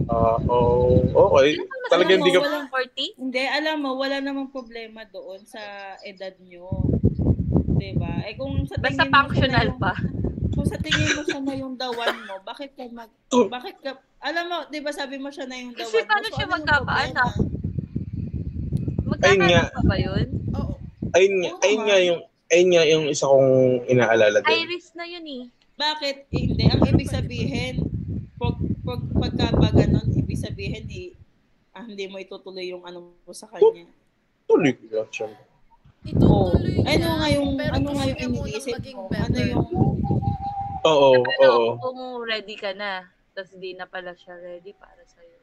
Okay. Talaga hindi ka... 40? Hindi, alam mo, wala namang problema doon sa edad nyo. Diba? Eh kung sa Basta tingin mo functional siya na pa. kung sa tingin mo siya na yung dawan mo, bakit ka alam mo, 'di ba sabi mo siya na yung dawan mo? Kasi paano So, siya ano yung magkakaanak? problema? Magkakaanak pa ba yun? Oo. Ayun nga yung isa kong inaalala din. Iris na yun eh. Bakit? Hindi. Ang ibig sabihin, pagka ba ganun, ibig sabihin, hindi mo itutuloy yung ano mo sa kanya. Tuloy ko yan siya. Itutuloy Ano niya, nga yung, pero ano nga gusto yung niya munang iniisip maging mo? better. Ano yung, Oo. Kung ready ka na, tapos di na pala siya ready para sa'yo.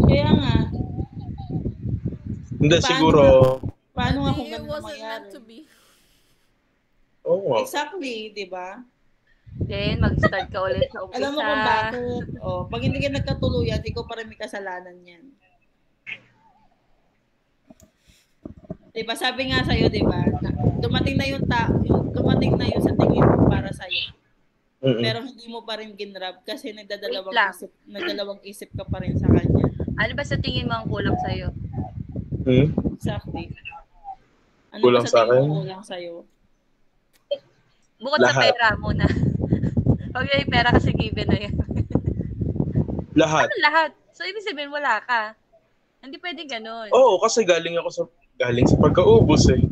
kaya nga, Hindi, Paano siguro... paano nga kung It ganun wasn't meant mangyari? to be. Oo nga. Exactly, di ba? Then, mag-start ka ulit sa umpisa. Alam mo kung bakit? Pag hindi ka nagkatuluyan, ikaw pa rin may kasalanan yan. Diba, sabi nga sa'yo, diba, dumating na yung sa tingin mo para sa'yo. Mm-mm. Pero hindi mo pa rin ginrab kasi Wait lang. nagdalawang isip ka pa rin sa kanya. Ano ba sa tingin mo ang kulang sa'yo? Exactly. Ano Kulang ba sa tingin sa mo akin? kulang sa'yo? Bukod sa Lahat. pera muna. Huwag yung pera kasi given na yan. Lahat. Ano lahat? So, ibig sabihin wala ka. Hindi pwede ganun. Oo, kasi galing sa pagkaubos eh.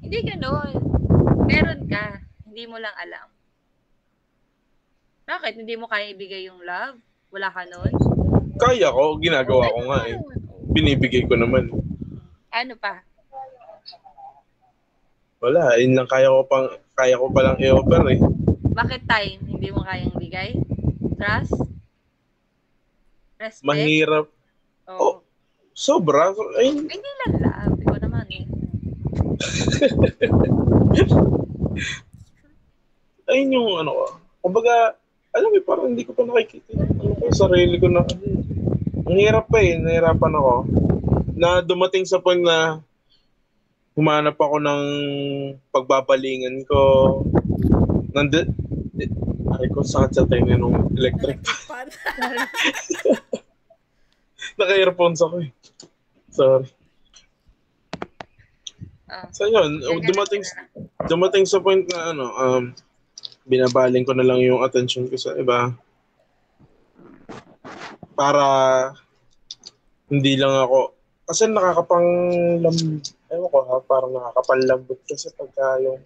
Hindi ganun. Meron ka. Hindi mo lang alam. Bakit? Hindi mo kaya ibigay yung love? Wala ka nun? Kaya ko, ginagawa ko nga eh. Binibigay ko naman. Ano pa? Wala, yun lang kaya ko palang i-offer eh. Bakit time? Hindi mo kayang bigay? Trust? Respect? Mahirap. Oo. Sobra. Ay, Hindi lang love. Ikaw naman eh. ayun yung ano ko. Kumbaga, alam mo, parang hindi ko pa nakikita yung sarili ko na ang hirap pa eh. Nahirapan ako. Na dumating sa point na humanap ako ng pagbabalingan ko. Ay ko, sakit sa tayo nung electric. Fan. Naka-earphones ako eh. Sorry. So yun, dumating sa point na binabaling ko na lang yung attention ko sa iba. Para hindi lang ako, kasi parang nakakapanlambot kasi pagka yung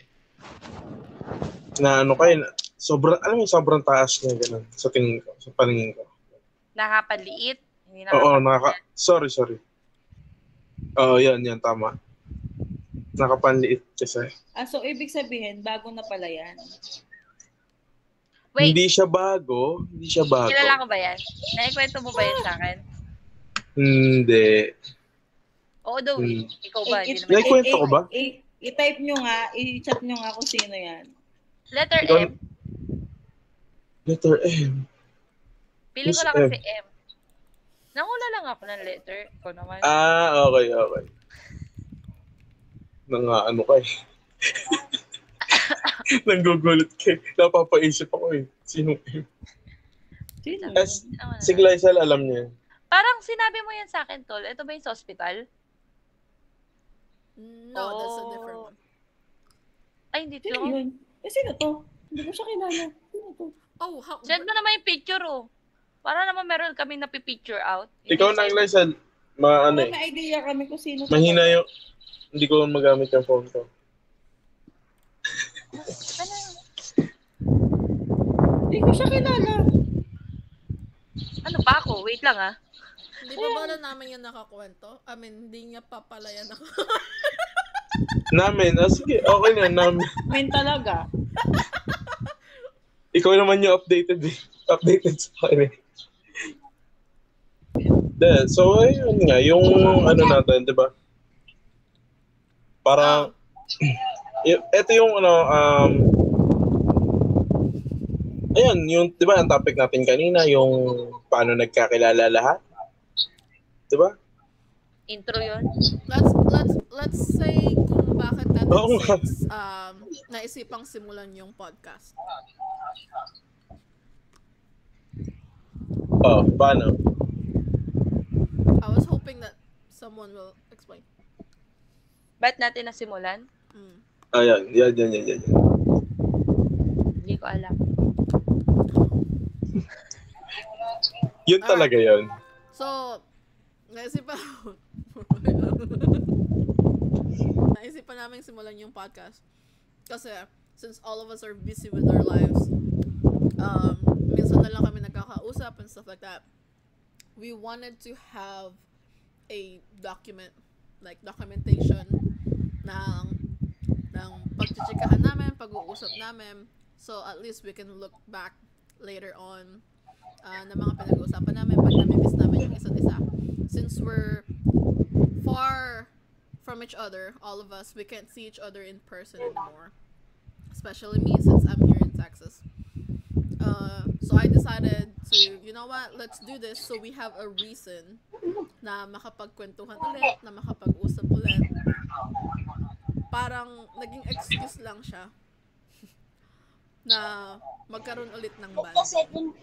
sobrang taas niya ganun sa tingin ko, sa paningin ko. Nakapaliit. Hindi Oo, sorry. Oo, yan, tama. Nakapanliit kasi. So, ibig sabihin, bago na pala yan. Wait, Hindi siya bago. kilala ko ba yan? Naikwento mo ba yan sa akin? Hindi. Oo daw eh. Ikaw ba? Hindi naman. Naikwento ko ba? I-type nyo nga, i-chat nyo nga kung sino yan. Letter Ikaw- M. Letter M. Pili ko Who's lang M? kasi M. Nangula lang ako ng letter. Ikaw naman. Okay. Ano ka eh. Nanggugulat ka eh. Napapaisip ako eh. Sino M? Sino? Si Glycel, alam niya. Parang sinabi mo yan sa akin, Tol. Ito ba yung sa hospital? No, that's a different one. Ay, hindi Sino to. yun? Sino to? Hindi ko siya kilala. Sino to? Oh, how? Send mo naman yung picture, oh. Para naman meron kami napipicture out. Ikaw na, Glycel. May idea kami kung sino to. Mahina yung... Hindi ko magamit yung phone ko. Ano? Hindi ko siya kilala. Ano pa ako? Wait lang, ah. Hindi pa ba namin yan nakakwento? Hindi niya papalayan ako. Namin? Sige, okay na. Namin. Men talaga. Ikaw naman yung updated eh. Updated sa akin eh. So, ayun nga. Yung natin, di ba? Parang, ito yung ayun, yung, di ba, ang topic natin kanina, yung paano nagkakilala lahat. Di ba? Intro yun. Let's say kung bakit natin Oo nga. naisipang simulan yung podcast? Oh, paano? I was hoping that someone will explain. Ba't natin nasimulan? Ayan, yan. Hindi ko alam. Yun talaga yun. So, naisipan namin simulan yung podcast. Kasi, since all of us are busy with our lives, minsan na lang kami nagkakausap and stuff like that. We wanted to have a documentation ng pagchichikahan namin, pag-uusap namin. So, at least we can look back later on na mga pinag-uusapan namin pag nami-miss namin yung isa't isa. Since we're far from each other, all of us, we can't see each other in person anymore. Especially me, since I'm here in Texas. So I decided to, you know what, let's do this so we have a reason na makapagkwentuhan ulit, na makapag-usap ulit. Parang naging excuse lang siya na magkaroon ulit ng bonding.